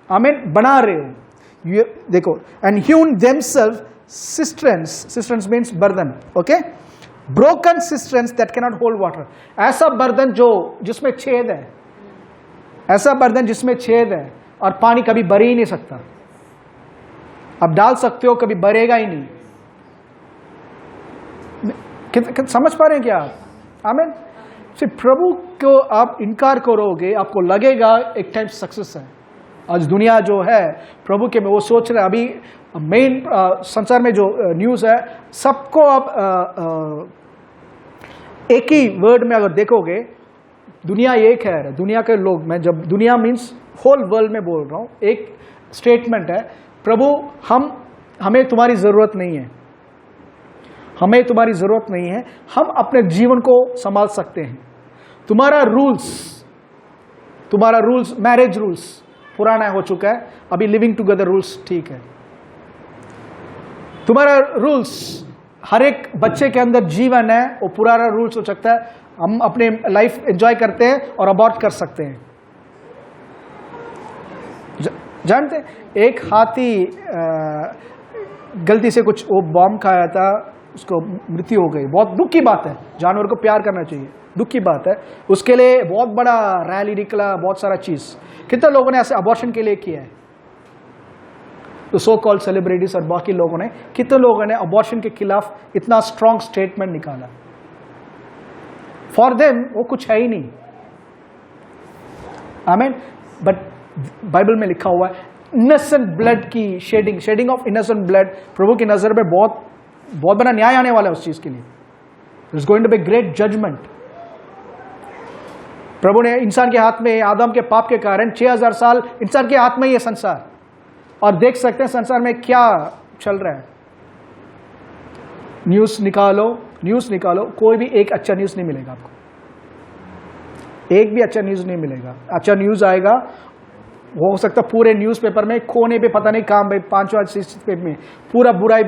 आमीन बना रहे हो। ये देखो, and hewn themselves cisterns means बर्तन, okay, broken cisterns that can not hold water, ऐसा बर्तन जो जिसमें छेद है, ऐसा बर्तन जिसमें छेद है और पानी कभी भर ही नहीं सकता। आप डाल सकते हो, कभी भरेगा ही नहीं। समझ पा रहे हैं क्या आप? आमीन। सिर्फ प्रभु को आप इनकार करोगे, आपको लगेगा एक टाइम सक्सेस है। आज दुनिया जो है प्रभु के में वो सोच रहे, अभी मेन संसार में जो न्यूज़ है, सबको आप एक ही वर्ड में अगर देखोगे, दुनिया एक है, दुनिया के लोग, मैं जब दुनिया मीन्स होल वर्ल्ड में बोल रहा हूँ, एक स्टेटमेंट है, प्रभु हमें तुम्हारी ज़रूरत नहीं है, हमें तुम्हारी ज़रूरत नहीं है, हम अपने जीवन को संभाल सकते हैं, तुम्हारा रूल्स मैरिज रूल्स पुराना हो चुका है, अभी लिविंग टुगेदर रूल्स ठीक है। तुम्हारा रूल्स हर एक बच्चे के अंदर जीवन है, वो पुराना रूल्स हो सकता है, हम अपने लाइफ एंजॉय करते हैं और अबॉर्ट कर सकते हैं। जानते हैं, एक हाथी गलती से कुछ वो बॉम्ब खाया था, उसको मृत्यु हो गई। बहुत दुख की बात है, जानवर को प्यार करना चाहिए, दुख की बात है। उसके लिए बहुत बड़ा रैली निकला, बहुत सारा चीज। कितने लोगों ने ऐसे अबॉर्शन के लिए किया है? तो सो कॉल्ड सेलिब्रिटीज और बाकी लोगों ने, कितने लोगों ने अबॉर्शन के खिलाफ इतना स्ट्रॉन्ग स्टेटमेंट निकाला? फॉर देम वो कुछ है ही नहीं। आमीन। बट बाइबल में लिखा हुआ है इनोसेंट ब्लड की शेडिंग ऑफ इनोसेंट ब्लड, प्रभु की नजर में बहुत बड़ा न्याय आने वाला है उस चीज के लिए। It is going to be great judgment. प्रभु ने इंसान के हाथ में, आदम के पाप के कारण 6000 साल इंसान के हाथ में ही है संसार, और देख सकते हैं संसार में क्या चल रहा है। न्यूज निकालो, कोई भी एक अच्छा न्यूज नहीं मिलेगा आपको, एक भी अच्छा न्यूज नहीं मिलेगा। अच्छा न्यूज आएगा, हो सकता पूरे न्यूज़पेपर में कोने पे पता नहीं काम भाई 5 पेज में पूरा बुराई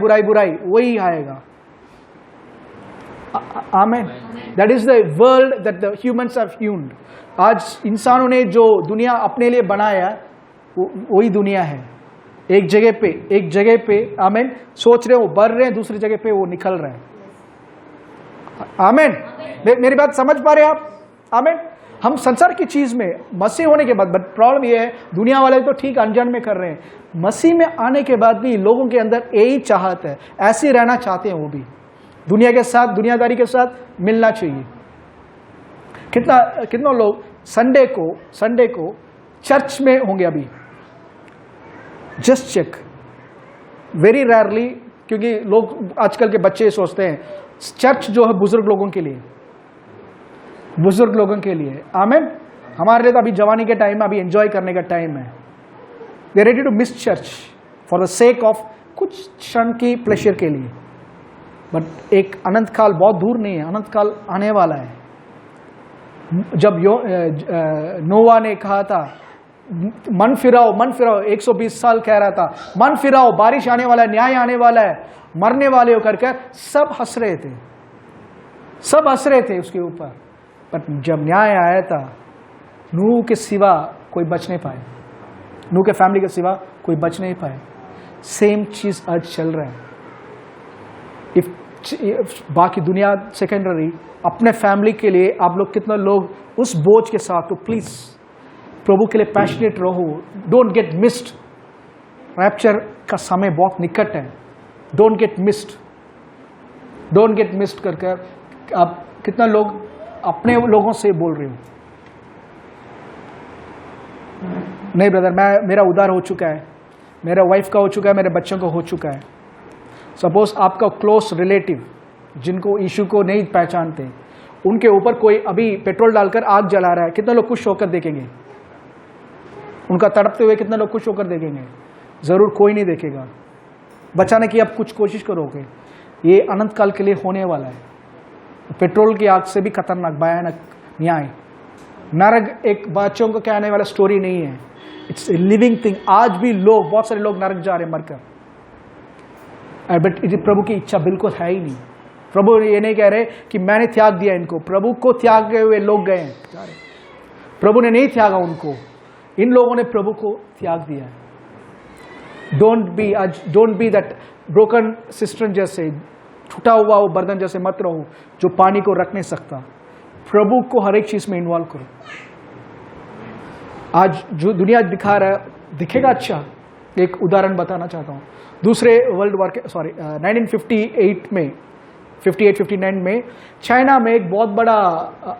वही आएगा। आमेन। That is the world that the humans have hummed. आज इंसानों ने जो दुनिया अपने लिए बनाया वही दुनिया है। एक जगह पे आमेन सोच रहे हो बढ़ रहे हैं, दूसरी जगह पे वो निकल रहे हैं। आमेन। मेरी बात समझ पा रहे हैं आप? आमेन। हम संसार की चीज में मसीह होने के बाद, बट प्रॉब्लम ये है दुनिया वाले तो ठीक अनजान में कर रहे हैं, मसीह में आने के बाद भी लोगों के अंदर यही चाहत है, ऐसे रहना चाहते हैं वो भी, दुनिया के साथ, दुनियादारी के साथ मिलना चाहिए। कितना लोग संडे को चर्च में होंगे अभी? जस्ट चेक, वेरी रेयरली, क्योंकि लोग आजकल के बच्चे सोचते हैं चर्च जो है बुजुर्ग लोगों के लिए, आमेन। हमारे लिए तो अभी जवानी के टाइम में, अभी एंजॉय करने का टाइम है। They ready to miss church for the sake of कुछ क्षण की प्लेजर के लिए, बट एक अनंत काल बहुत दूर नहीं है, अनंत काल आने वाला है। जब नोवा ने कहा था मन फिराओ 120 साल कह रहा था मन फिराओ, बारिश आने वाला है, न्याय आने वाला है, मरने वाले हो करके सब हंस रहे थे उसके ऊपर। बट जब न्याय आया था, नूह के सिवा कोई बच नहीं पाए, नूह के फैमिली के सिवा कोई बच नहीं पाए। सेम चीज आज चल रहा है। इफ बाकी दुनिया सेकेंडरी, अपने फैमिली के लिए आप लोग कितना लोग उस बोझ के साथ, तो प्लीज प्रभु के लिए पैशनेट रहो। डोंट गेट मिस्ड, रैप्चर का समय बहुत निकट है। डोंट गेट मिस्ड करके आप कितना लोग अपने लोगों से बोल रहे हो, नहीं ब्रदर मेरा उधार हो चुका है, मेरा वाइफ का हो चुका है, मेरे बच्चों को हो चुका है। सपोज आपका क्लोज रिलेटिव जिनको यीशु को नहीं पहचानते, उनके ऊपर कोई अभी पेट्रोल डालकर आग जला रहा है, कितने लोग खुश होकर देखेंगे? उनका तड़पते हुए कितने लोग खुश होकर देखेंगे? जरूर कोई नहीं देखेगा। बचाने की आप कुछ कोशिश करोगे, ये अनंत काल के लिए होने वाला है। पेट्रोल की आग से भी खतरनाक, भयानक न्याय। नरक एक बच्चों को कहने वाला स्टोरी नहीं है, इट्स ए लिविंग थिंग। आज भी लोग, बहुत सारे लोग नरक जा रहे हैं मरकर, बट प्रभु की इच्छा बिल्कुल है ही नहीं। प्रभु ये नहीं कह रहे कि मैंने त्याग दिया इनको, प्रभु को त्यागे हुए लोग गए हैं, प्रभु ने नहीं त्यागा उनको, इन लोगों ने प्रभु को त्याग दिया है। Don't be that broken system जैसे, टूटा हुआ वो बर्तन जैसे मत रहो जो पानी को रख नहीं सकता। प्रभु को हर एक चीज में इन्वॉल्व करो। आज जो दुनिया दिखा रहा है दिखेगा अच्छा। एक उदाहरण बताना चाहता हूँ। दूसरे वर्ल्ड वॉर के 1958 में 58-59 में चाइना में एक बहुत बड़ा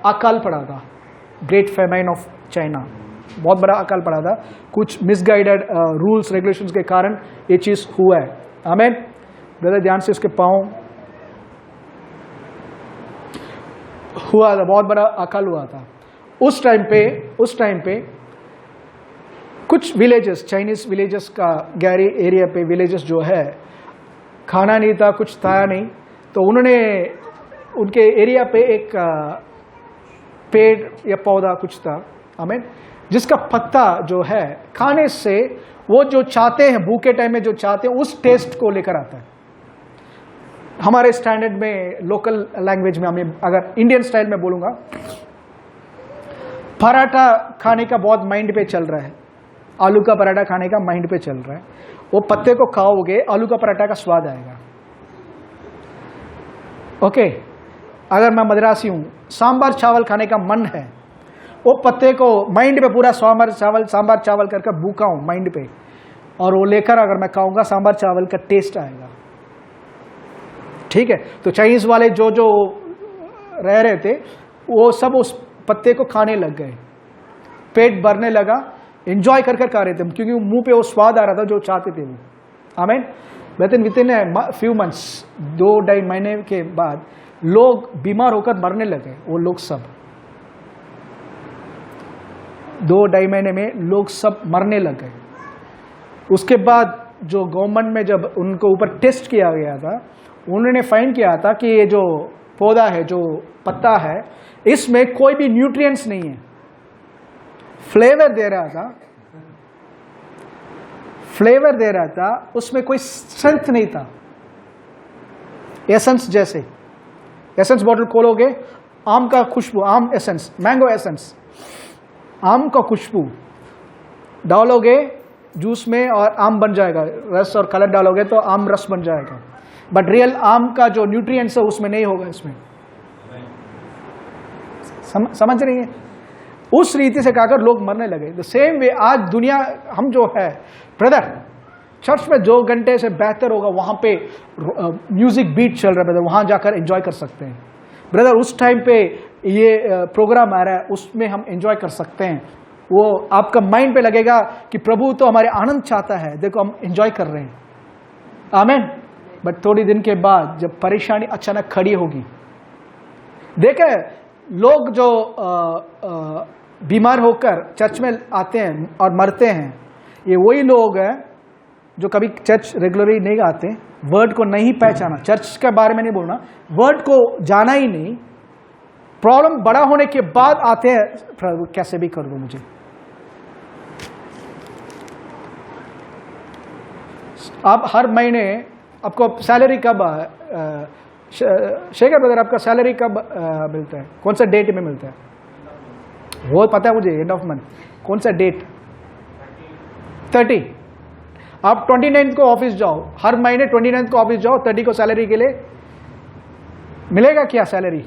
अकाल पड़ा था, ग्रेट फेमाइन ऑफ चाइना, बहुत बड़ा अकाल पड़ा था। कुछ मिसगाइडेड रूल्स रेगुलेशंस के कारण ये चीज हुआ है। आमीन ब्रदर, ध्यान से उसके पाँव हुआ था, बहुत बड़ा अकाल हुआ था। उस टाइम पे कुछ विलेजेस, चाइनीज विलेजेस का गैरी एरिया पे विलेजेस जो है, खाना नहीं था, कुछ था नहीं, तो उन्होंने उनके एरिया पे एक पेड़ या पौधा कुछ था, आमीन, जिसका पत्ता जो है खाने से वो जो चाहते हैं, भूखे टाइम में जो चाहते हैं उस टेस्ट को लेकर आता है। हमारे स्टैंडर्ड में, लोकल लैंग्वेज में, हमें अगर इंडियन स्टाइल में बोलूंगा, पराठा खाने का बहुत माइंड पे चल रहा है, आलू का पराठा खाने का माइंड पे चल रहा है। वो पत्ते को खाओगे, आलू का पराठा का स्वाद आएगा। ओके, अगर मैं मद्रासी हूं, सांबार चावल खाने का मन है, वो पत्ते को माइंड पे पूरा सांबार चावल करके भूखा हूं माइंड पे, और वो लेकर अगर मैं खाऊंगा, सांबार चावल का टेस्ट आएगा। ठीक है, तो चाइनीज वाले जो जो रह रहे थे वो सब उस पत्ते को खाने लग गए, पेट भरने लगा, एंजॉय कर कर खा रहे थे, क्योंकि मुंह पे वो स्वाद आ रहा था जो चाहते थे वो। आमीन। विद इन फ्यू मंथ्स, 2-2.5 महीने के बाद लोग बीमार होकर मरने लगे। वो लोग सब 2-2.5 महीने में लोग सब मरने लगे। उसके बाद जो गवर्नमेंट में जब उनको ऊपर टेस्ट किया गया था, उन्होंने फाइंड किया था कि ये जो पौधा है, जो पत्ता है, इसमें कोई भी न्यूट्रिएंट्स नहीं है। फ्लेवर दे रहा था, फ्लेवर दे रहा था, उसमें कोई स्ट्रेंथ नहीं था। एसेंस जैसे, एसेंस बॉटल खोलोगे, आम का खुशबू, आम एसेंस, मैंगो एसेंस, आम का खुशबू डालोगे जूस में और आम बन जाएगा, रस और कलर डालोगे तो आम रस बन जाएगा, बट रियल आम का जो न्यूट्रिएंट्स है उसमें नहीं होगा। इसमें समझ रही है? उस रीति से कहकर लोग मरने लगे। द सेम वे आज दुनिया, हम जो है ब्रदर, चर्च में 2 घंटे से बेहतर होगा, वहां पे म्यूजिक बीट चल रहा है ब्रदर, वहां जाकर एंजॉय कर सकते हैं ब्रदर। उस टाइम पे ये प्रोग्राम आ रहा है, उसमें हम एंजॉय कर सकते हैं। वो आपका माइंड पे लगेगा कि प्रभु तो हमारे आनंद चाहता है, देखो हम एंजॉय कर रहे हैं। आमीन। बट थोड़ी दिन के बाद जब परेशानी अचानक खड़ी होगी, देखे लोग जो बीमार होकर चर्च में आते हैं और मरते हैं, ये वही लोग हैं जो कभी चर्च रेगुलरली नहीं आते, वर्ड को नहीं पहचाना, चर्च के बारे में नहीं बोलना, वर्ड को जाना ही नहीं, प्रॉब्लम बड़ा होने के बाद आते हैं, प्रभु कैसे भी कर दो मुझे। आप हर महीने आपको सैलरी कब शेखर ब्रदर, आपका सैलरी कब मिलता है? कौन सा डेट में मिलता है? वो पता है मुझे, एंड ऑफ मंथ। कौन सा डेट? 30। आप 29 को ऑफिस जाओ, हर महीने 29 को ऑफिस जाओ, 30 को सैलरी के लिए मिलेगा क्या सैलरी?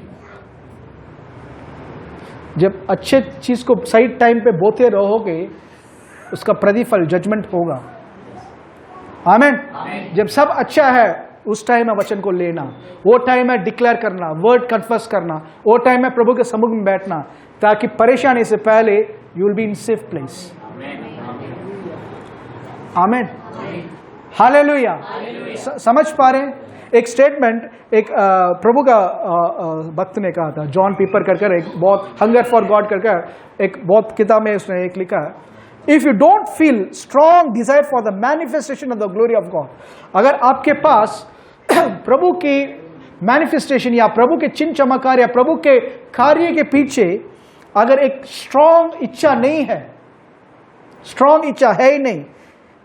जब अच्छे चीज को सही टाइम पे बोते रहोगे, उसका प्रतिफल जजमेंट होगा। आमीन। जब सब अच्छा है, उस टाइम में वचन को लेना, वो टाइम में डिक्लेयर करना, वर्ड कन्फेस करना, वो टाइम में प्रभु के सम्मुख में बैठना, ताकि परेशानी से पहले you will be in safe place. आमीन। हालेलुया। समझ पा रहे हैं? एक स्टेटमेंट एक प्रभु का भक्त ने कहा था, जॉन पीपर कर एक बहुत हंगर फॉर गॉड करके एक बहुत किताब में उसने एक लिखा है, if you don't feel strong desire for the manifestation of the glory of God, अगर आपके पास प्रभु की मैनिफेस्टेशन या प्रभु के चिन्ह चमत्कार या प्रभु के कार्य के पीछे अगर एक स्ट्रॉन्ग इच्छा नहीं है, स्ट्रॉन्ग इच्छा है ही नहीं,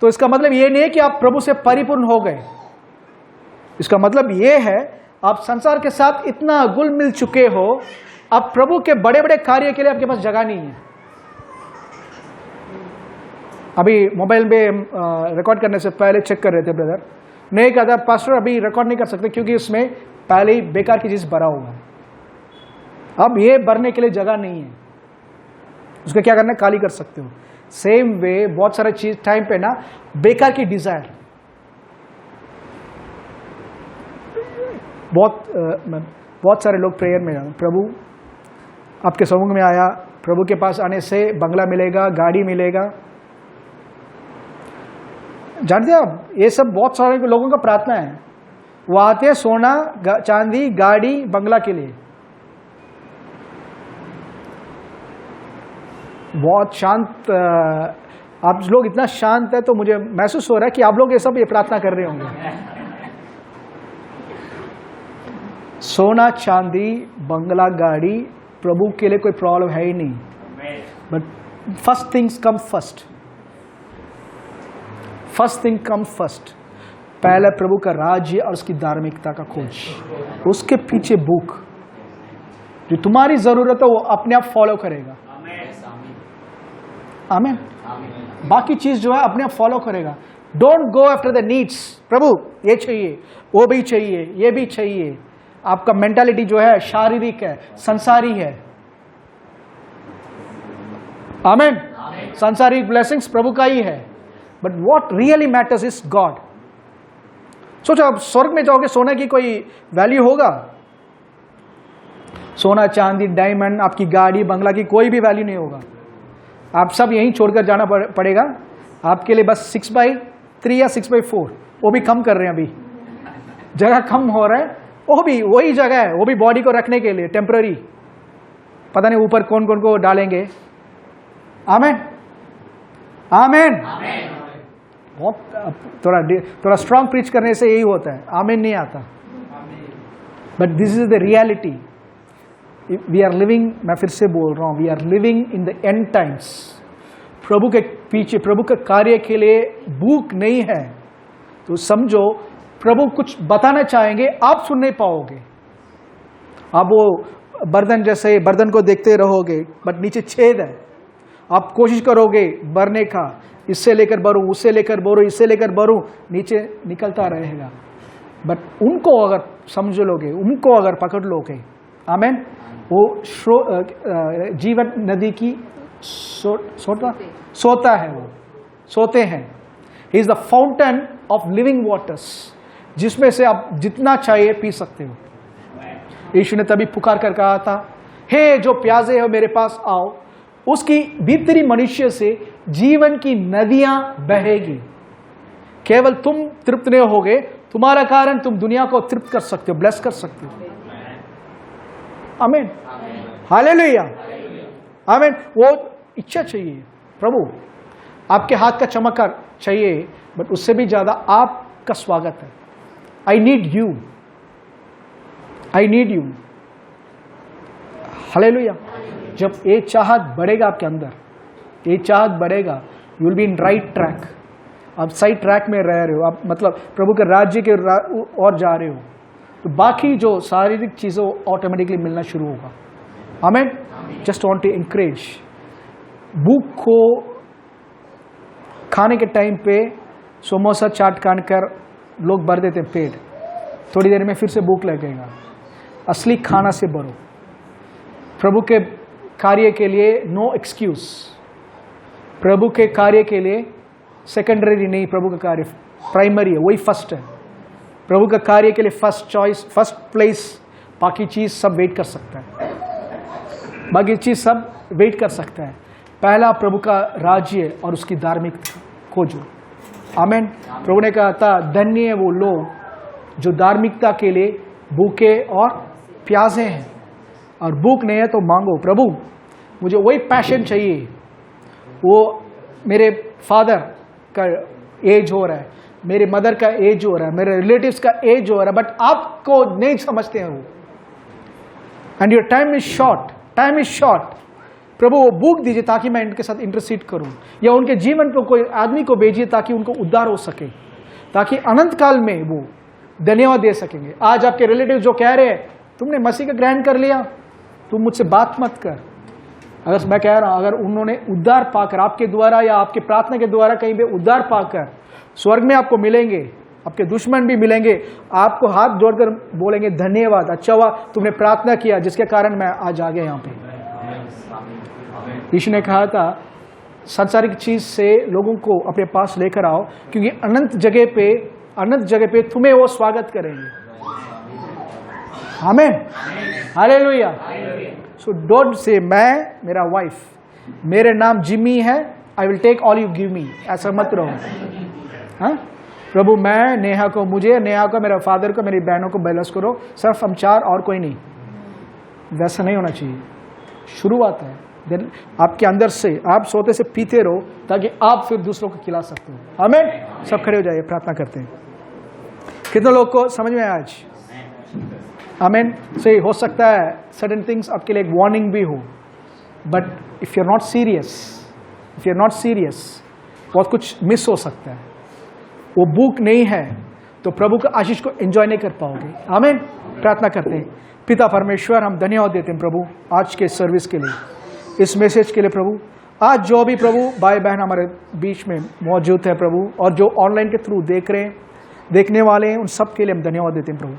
तो इसका मतलब ये नहीं है कि आप प्रभु से परिपूर्ण हो गए। इसका मतलब ये है आप संसार के साथ इतना घुल मिल चुके हो, अब प्रभु के बड़े बड़े कार्य के लिए आपके पास जगह नहीं है। अभी मोबाइल में रिकॉर्ड करने से पहले चेक कर रहे थे ब्रदर, नहीं कहता पास्टर अभी रिकॉर्ड नहीं कर सकते क्योंकि उसमें पहले ही बेकार की चीज भरा हुआ है, अब ये भरने के लिए जगह नहीं है, उसका क्या करना है, खाली कर सकते हो। सेम वे बहुत सारे चीज टाइम पे ना बेकार की डिजायर, बहुत सारे लोग प्रेयर में जाते, प्रभु आपके समूह में आया, प्रभु के पास आने से बंगला मिलेगा, गाड़ी मिलेगा। जानते हैं आप, ये सब बहुत सारे लोगों का प्रार्थना है, वो आते हैं सोना चांदी गाड़ी बंगला के लिए। बहुत शांत, आप लोग इतना शांत है तो मुझे महसूस हो रहा है कि आप लोग ये सब ये प्रार्थना कर रहे होंगे। सोना चांदी बंगला गाड़ी प्रभु के लिए कोई प्रॉब्लम है ही नहीं, but first things come first, first thing come first. पहले प्रभु का राज्य और उसकी धार्मिकता का खोज, उसके पीछे भूख, जो तुम्हारी जरूरत है वो अपने आप फॉलो करेगा। आमीन। बाकी चीज जो है अपने आप फॉलो करेगा। Don't go after the needs. प्रभु ये चाहिए, वो भी चाहिए, ये भी चाहिए। आपका मेंटालिटी जो है शारीरिक है, संसारी है। आमीन। संसारिक ब्लेसिंग्स प्रभु का ही है, but what really matters is God. सोचो आप स्वर्ग में जाओगे, सोने की कोई वैल्यू होगा? सोना चांदी डायमंड, आपकी गाड़ी बंगला की कोई भी वैल्यू नहीं होगा। आप सब यहीं छोड़कर जाना पड़ेगा। आपके लिए बस 6x3 या 6x4, वो भी कम कर रहे हैं, अभी जगह कम हो रहा है। वो भी वही जगह है, वो भी बॉडी को रखने के लिए टेम्पररी। पता नहीं ऊपर कौन कौन को डालेंगे। आमीन आमीन। बहुत थोड़ा स्ट्रांग प्रीच करने से यही होता है, आमीन नहीं आता। But this is the reality. We are living, मैं फिर से बोल रहा हूं, we are living in the end times. प्रभु के पीछे, प्रभु के कार्य के लिए भूख नहीं है तो समझो प्रभु कुछ बताना चाहेंगे, आप सुन नहीं पाओगे। आप वो बर्तन जैसे बर्तन को देखते रहोगे, बट नीचे छेद है। आप कोशिश करोगे भरने का, इससे लेकर भरूं, उससे लेकर भरूं, इससे लेकर भरूं, नीचे निकलता रहेगा। बट उनको अगर समझ लोगे, उनको अगर पकड़ लोगे, आमीन, वो जीवन नदी की सोता है, वो सोते हैं। He is the fountain of living waters, जिसमें से आप जितना चाहिए पी सकते हो। यीशु ने तभी पुकार कर कहा था, हे जो प्यासे हो मेरे पास आओ, उसकी भीतरी मनुष्य से जीवन की नदियां बहेगी। केवल तुम तृप्त नहीं होगे, तुम्हारा कारण तुम दुनिया को तृप्त कर सकते हो, ब्लेस कर सकते हो। आमीन हालेलुया आमीन। वो इच्छा चाहिए प्रभु, आपके हाथ का चमत्कार चाहिए, बट उससे भी ज्यादा आपका स्वागत है। I need you, I need you. Hallelujah. जब ये चाहत बढ़ेगा आपके अंदर, ये चाहत बढ़ेगा, you will be in right track. आप सही ट्रैक में रह रहे हो, आप मतलब प्रभु के राज्य के और जा रहे हो, तो बाकी जो शारीरिक चीज़ों ऑटोमेटिकली मिलना शुरू होगा। आमीन। Just want to encourage. भूख को खाने के टाइम पे समोसा चाट काट कर लोग भर देते पेट, थोड़ी देर में फिर से भूख लगेगा। असली खाना से भरो। प्रभु के कार्य के लिए नो एक्सक्यूज। प्रभु के कार्य के लिए सेकेंडरी नहीं, प्रभु का कार्य प्राइमरी है, वही फर्स्ट है। प्रभु का कार्य के लिए फर्स्ट चॉइस, फर्स्ट प्लेस। बाकी चीज सब वेट कर सकता है, बाकी चीज सब वेट कर सकता है। पहला प्रभु का राज्य और उसकी धार्मिकता खोजो। आमीन। प्रभु ने कहा था, धन्य है वो लोग जो धार्मिकता के लिए भूखे और प्यासे हैं। और भूख नहीं है तो मांगो, प्रभु मुझे वही पैशन चाहिए, वो मेरे फादर का एज हो रहा है, मेरे मदर का एज हो रहा है, मेरे रिलेटिव्स का एज हो रहा है, बट आपको नहीं समझते हैं वो। And your time is short, time is short. प्रभु वो भूख दीजिए ताकि मैं इनके साथ इंटरसीड करूं, या उनके जीवन पर कोई आदमी को भेजिए ताकि उनको उद्धार हो सके, ताकि अनंत काल में वो धन्यवाद दे सकेंगे। आज आपके रिलेटिव जो कह रहे हैं तुमने मसीह का ग्रहण कर लिया, तुम मुझसे बात मत कर। अगर मैं कह रहा हूं, अगर उन्होंने उद्धार पाकर आपके द्वारा या आपके प्रार्थना के द्वारा कहीं पे उद्धार पाकर स्वर्ग में आपको मिलेंगे, आपके दुश्मन भी मिलेंगे, आपको हाथ जोड़कर बोलेंगे धन्यवाद, अच्छा हुआ तुमने प्रार्थना किया जिसके कारण मैं आज आ गया यहाँ पे। यीशु ने कहा था, सांसारिक चीज से लोगों को अपने पास लेकर आओ, क्योंकि अनंत जगह पे तुम्हें वो स्वागत करेंगे। आमीन हालेलुया। सो डोंट से मैं, मेरा वाइफ, मेरे नाम जिमी है, I will take all you give me, ऐसा मत रहो। हाँ प्रभु मैं नेहा को, मुझे नेहा को, मेरे फादर को, मेरी बहनों को बैलेंस करो, सिर्फ हम चार और कोई नहीं। वैसा नहीं होना चाहिए। शुरुआत है, देन आपके अंदर से आप सोते से पीते रहो ताकि आप फिर दूसरों को खिला सकते हो। आमीन। सब खड़े हो जाइए, प्रार्थना करते हैं। कितने लोग को समझ में आया आज? आमीन। से हो सकता है सर्टेन थिंग्स आपके लिए एक वार्निंग भी हो, but if you are not serious, बहुत कुछ मिस हो सकता है। वो बुक नहीं है तो प्रभु का आशीष को एंजॉय नहीं कर पाओगे। आमीन। प्रार्थना करते हैं। पिता परमेश्वर, हम धन्यवाद देते हैं प्रभु आज के सर्विस के लिए, इस मैसेज के लिए प्रभु। आज जो भी प्रभु भाई बहन हमारे बीच में मौजूद है प्रभु, और जो ऑनलाइन के थ्रू देखने वाले हैं, उन सब के लिए हम धन्यवाद देते हैं प्रभु,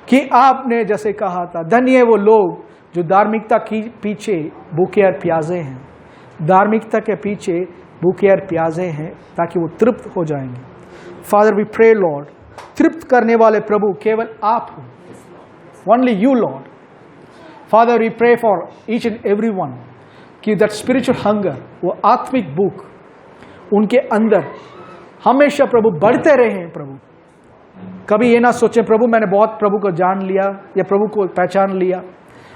कि आपने जैसे कहा था, धन्य है वो लोग जो धार्मिकता के पीछे भूखे और प्यासे हैं, धार्मिकता के पीछे भूखे और प्यासे हैं, ताकि वो तृप्त हो जाएंगे। फादर वी प्रे लॉर्ड, तृप्त करने वाले प्रभु केवल आप हो, only you lord. Father we pray for each and every one कि दैट स्पिरिचुअल हंगर, वो आत्मिक भूख उनके अंदर हमेशा प्रभु बढ़ते रहे प्रभु। कभी ये ना सोचें प्रभु मैंने बहुत प्रभु को जान लिया या प्रभु को पहचान लिया,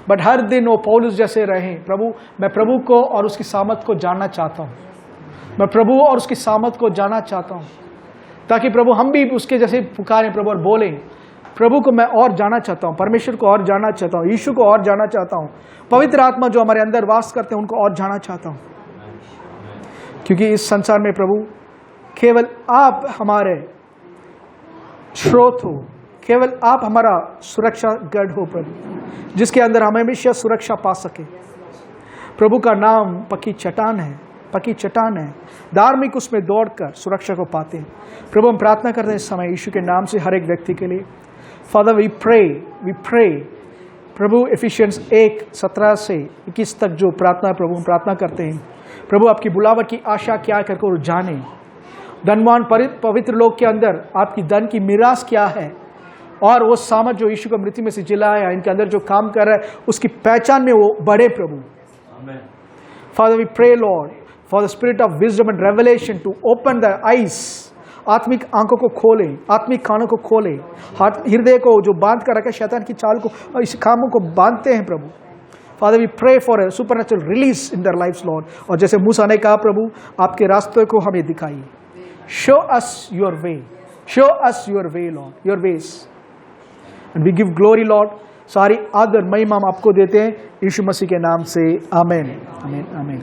बट हर दिन वो पौलुस जैसे रहें प्रभु। मैं प्रभु को और उसकी सामर्थ को जानना चाहता हूँ, मैं प्रभु और उसकी सामर्थ को जानना चाहता हूँ, ताकि प्रभु हम भी उसके जैसे पुकारें प्रभु और बोलें प्रभु को मैं और जाना चाहता हूँ, परमेश्वर को और जानना चाहता हूँ, यीशु को और जानना चाहता हूँ, पवित्र आत्मा जो हमारे अंदर वास करते हैं उनको और जानना चाहता हूँ। क्योंकि इस संसार में प्रभु केवल आप हमारे स्रोत हो, केवल आप हमारा सुरक्षा गढ़ हो प्रभु, जिसके अंदर हम हमेशा सुरक्षा पा सके। प्रभु का नाम पक्की चट्टान है, पक्की चट्टान है, धार्मिक उसमें दौड़कर सुरक्षा को पाते हैं। प्रभु हम प्रार्थना करते हैं इस समय यीशु के नाम से हर एक व्यक्ति के लिए। फादर वी प्रे प्रभु एफिशिएंस 1:17 से 21 तक जो प्रार्थना प्रभु हम प्रार्थना करते हैं प्रभु, आपकी बुलावट की आशा क्या करके वो जाने, धनवान पवित्र लोग के अंदर आपकी धन की मिरास क्या है, और वो सामर्थ जो यीशु को मृत्यु में से जिलाया, इनके अंदर जो काम कर रहा है उसकी पहचान में वो बढ़े प्रभु। Father we pray lord for the spirit of wisdom and revelation to open the eyes, आत्मिक आंखों को खोले, आत्मिक कानों को खोले, हृदय को जो बांध कर रखा शैतान की चाल को और इस कामों को बांधते हैं प्रभु। Father we pray for a supernatural release in their lives lord, और जैसे मूसा ने कहा प्रभु आपके रास्ते को हमें दिखाइए, show us your way, show us your way lord, your ways, and we give glory lord. सारी आदर महिमा हम आपको देते हैं यीशु मसीह के नाम से, आमीन आमीन आमीन।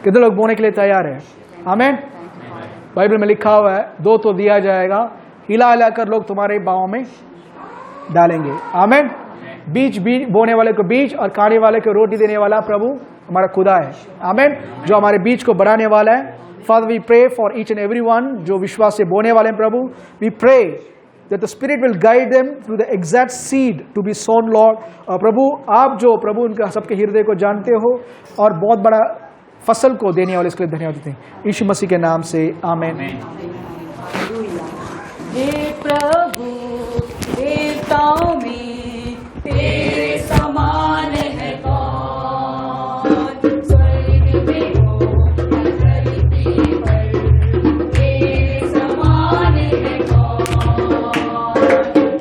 कितने लोग बोने के लिए तैयार है? आमीन। बाइबल में लिखा हुआ है 2 तो दिया जाएगा, हिला हिला कर लोग तुम्हारे बाहों में डालेंगे। आमीन। बीज बोने वाले को बीज और खाने वाले को रोटी देने वाला प्रभु हमारा खुदा है। आमीन। जो हमारे बीज को बढ़ाने वाला है। Father we pray for each and every one जो विश्वास से बोने वाले हैं प्रभु। We pray that the Spirit will guide them through the exact seed to be sown, Lord। और प्रभु आप जो प्रभु उनका सबके हृदय को जानते हो और बहुत बड़ा फसल को देने वाले, इसके लिए धन्यवाद देते हैं यीशु मसीह के नाम से, आमीन। हे प्रभु देवताओं में तेरे समान है कौन, स्वर्ग में हो धरती पर तेरे समान है कौन।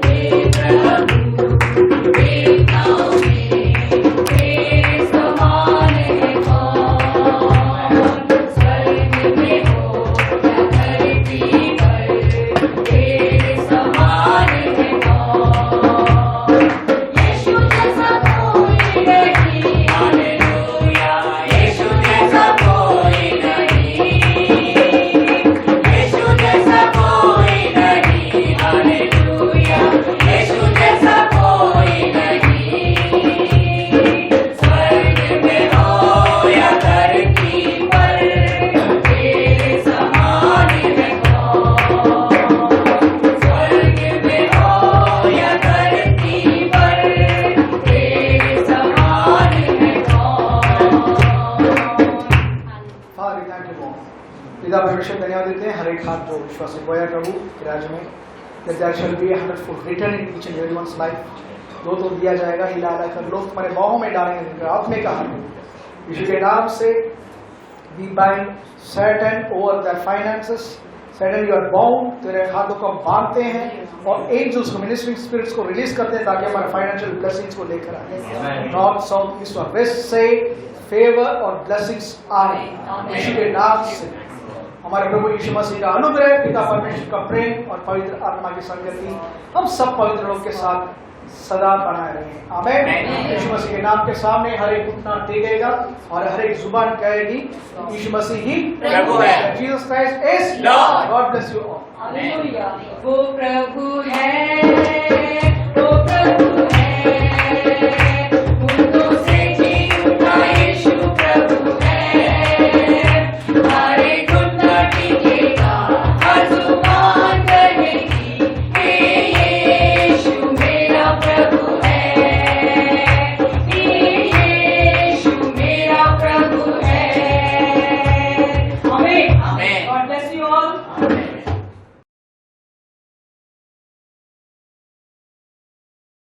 हे प्रभु देवताओं में तेरे समान है कौन, स्वर्ग में हो धरती पर तेरे समान है कौन। यीशु जैसा कोई नहीं, हालेलुया, यीशु जैसा कोई नहीं, यीशु जैसा कोई नहीं, हालेलुया, यीशु जैसा कोई नहीं। स्वर्ग में हो या धरती पर तेरे समान है कौन, स्वर्ग में हो या धरती पर तेरे समान है कौन। पिता परमेश्वर धन्यवाद देते हैं हर एक हाथ जो विश्वास से बोया प्रभु के राज्य में, that there shall be 100-fold return in each and everyone's life। 2 तो दिया जाएगा, हिला हिला कर लोग तुम्हारे बाहों में डालेंगे आत्मिक हाथ। यीशु के नाम से we bind Satan over their finances। Satan you are bound, तेरे हाथों को बांधते हैं और एंजल्स को, मिनिस्ट्रिंग स्पिरिट्स को रिलीज करते हैं ताकि हमारे फाइनेंशियल ब्लेसिंग्स को लेकर आए। नॉर्थ साउथ ईस्ट और वेस्ट से फेवर और ब्लेसिंग्स आए यीशु के नाम से। हमारे प्रभु यीशु मसीह का अनुग्रह, पिता परमेश्वर का प्रेम और पवित्र आत्मा की संगति हम सब पवित्र लोग के साथ सदा बनाए रहे। आमीन। यीशु मसीह के नाम के सामने हर एक घुटना टेकेगा और हर एक जुबान कहेगी यीशु मसीह ही प्रभु है। Jesus Christ is Lord. God bless you all. Hallelujah. वो प्रभु है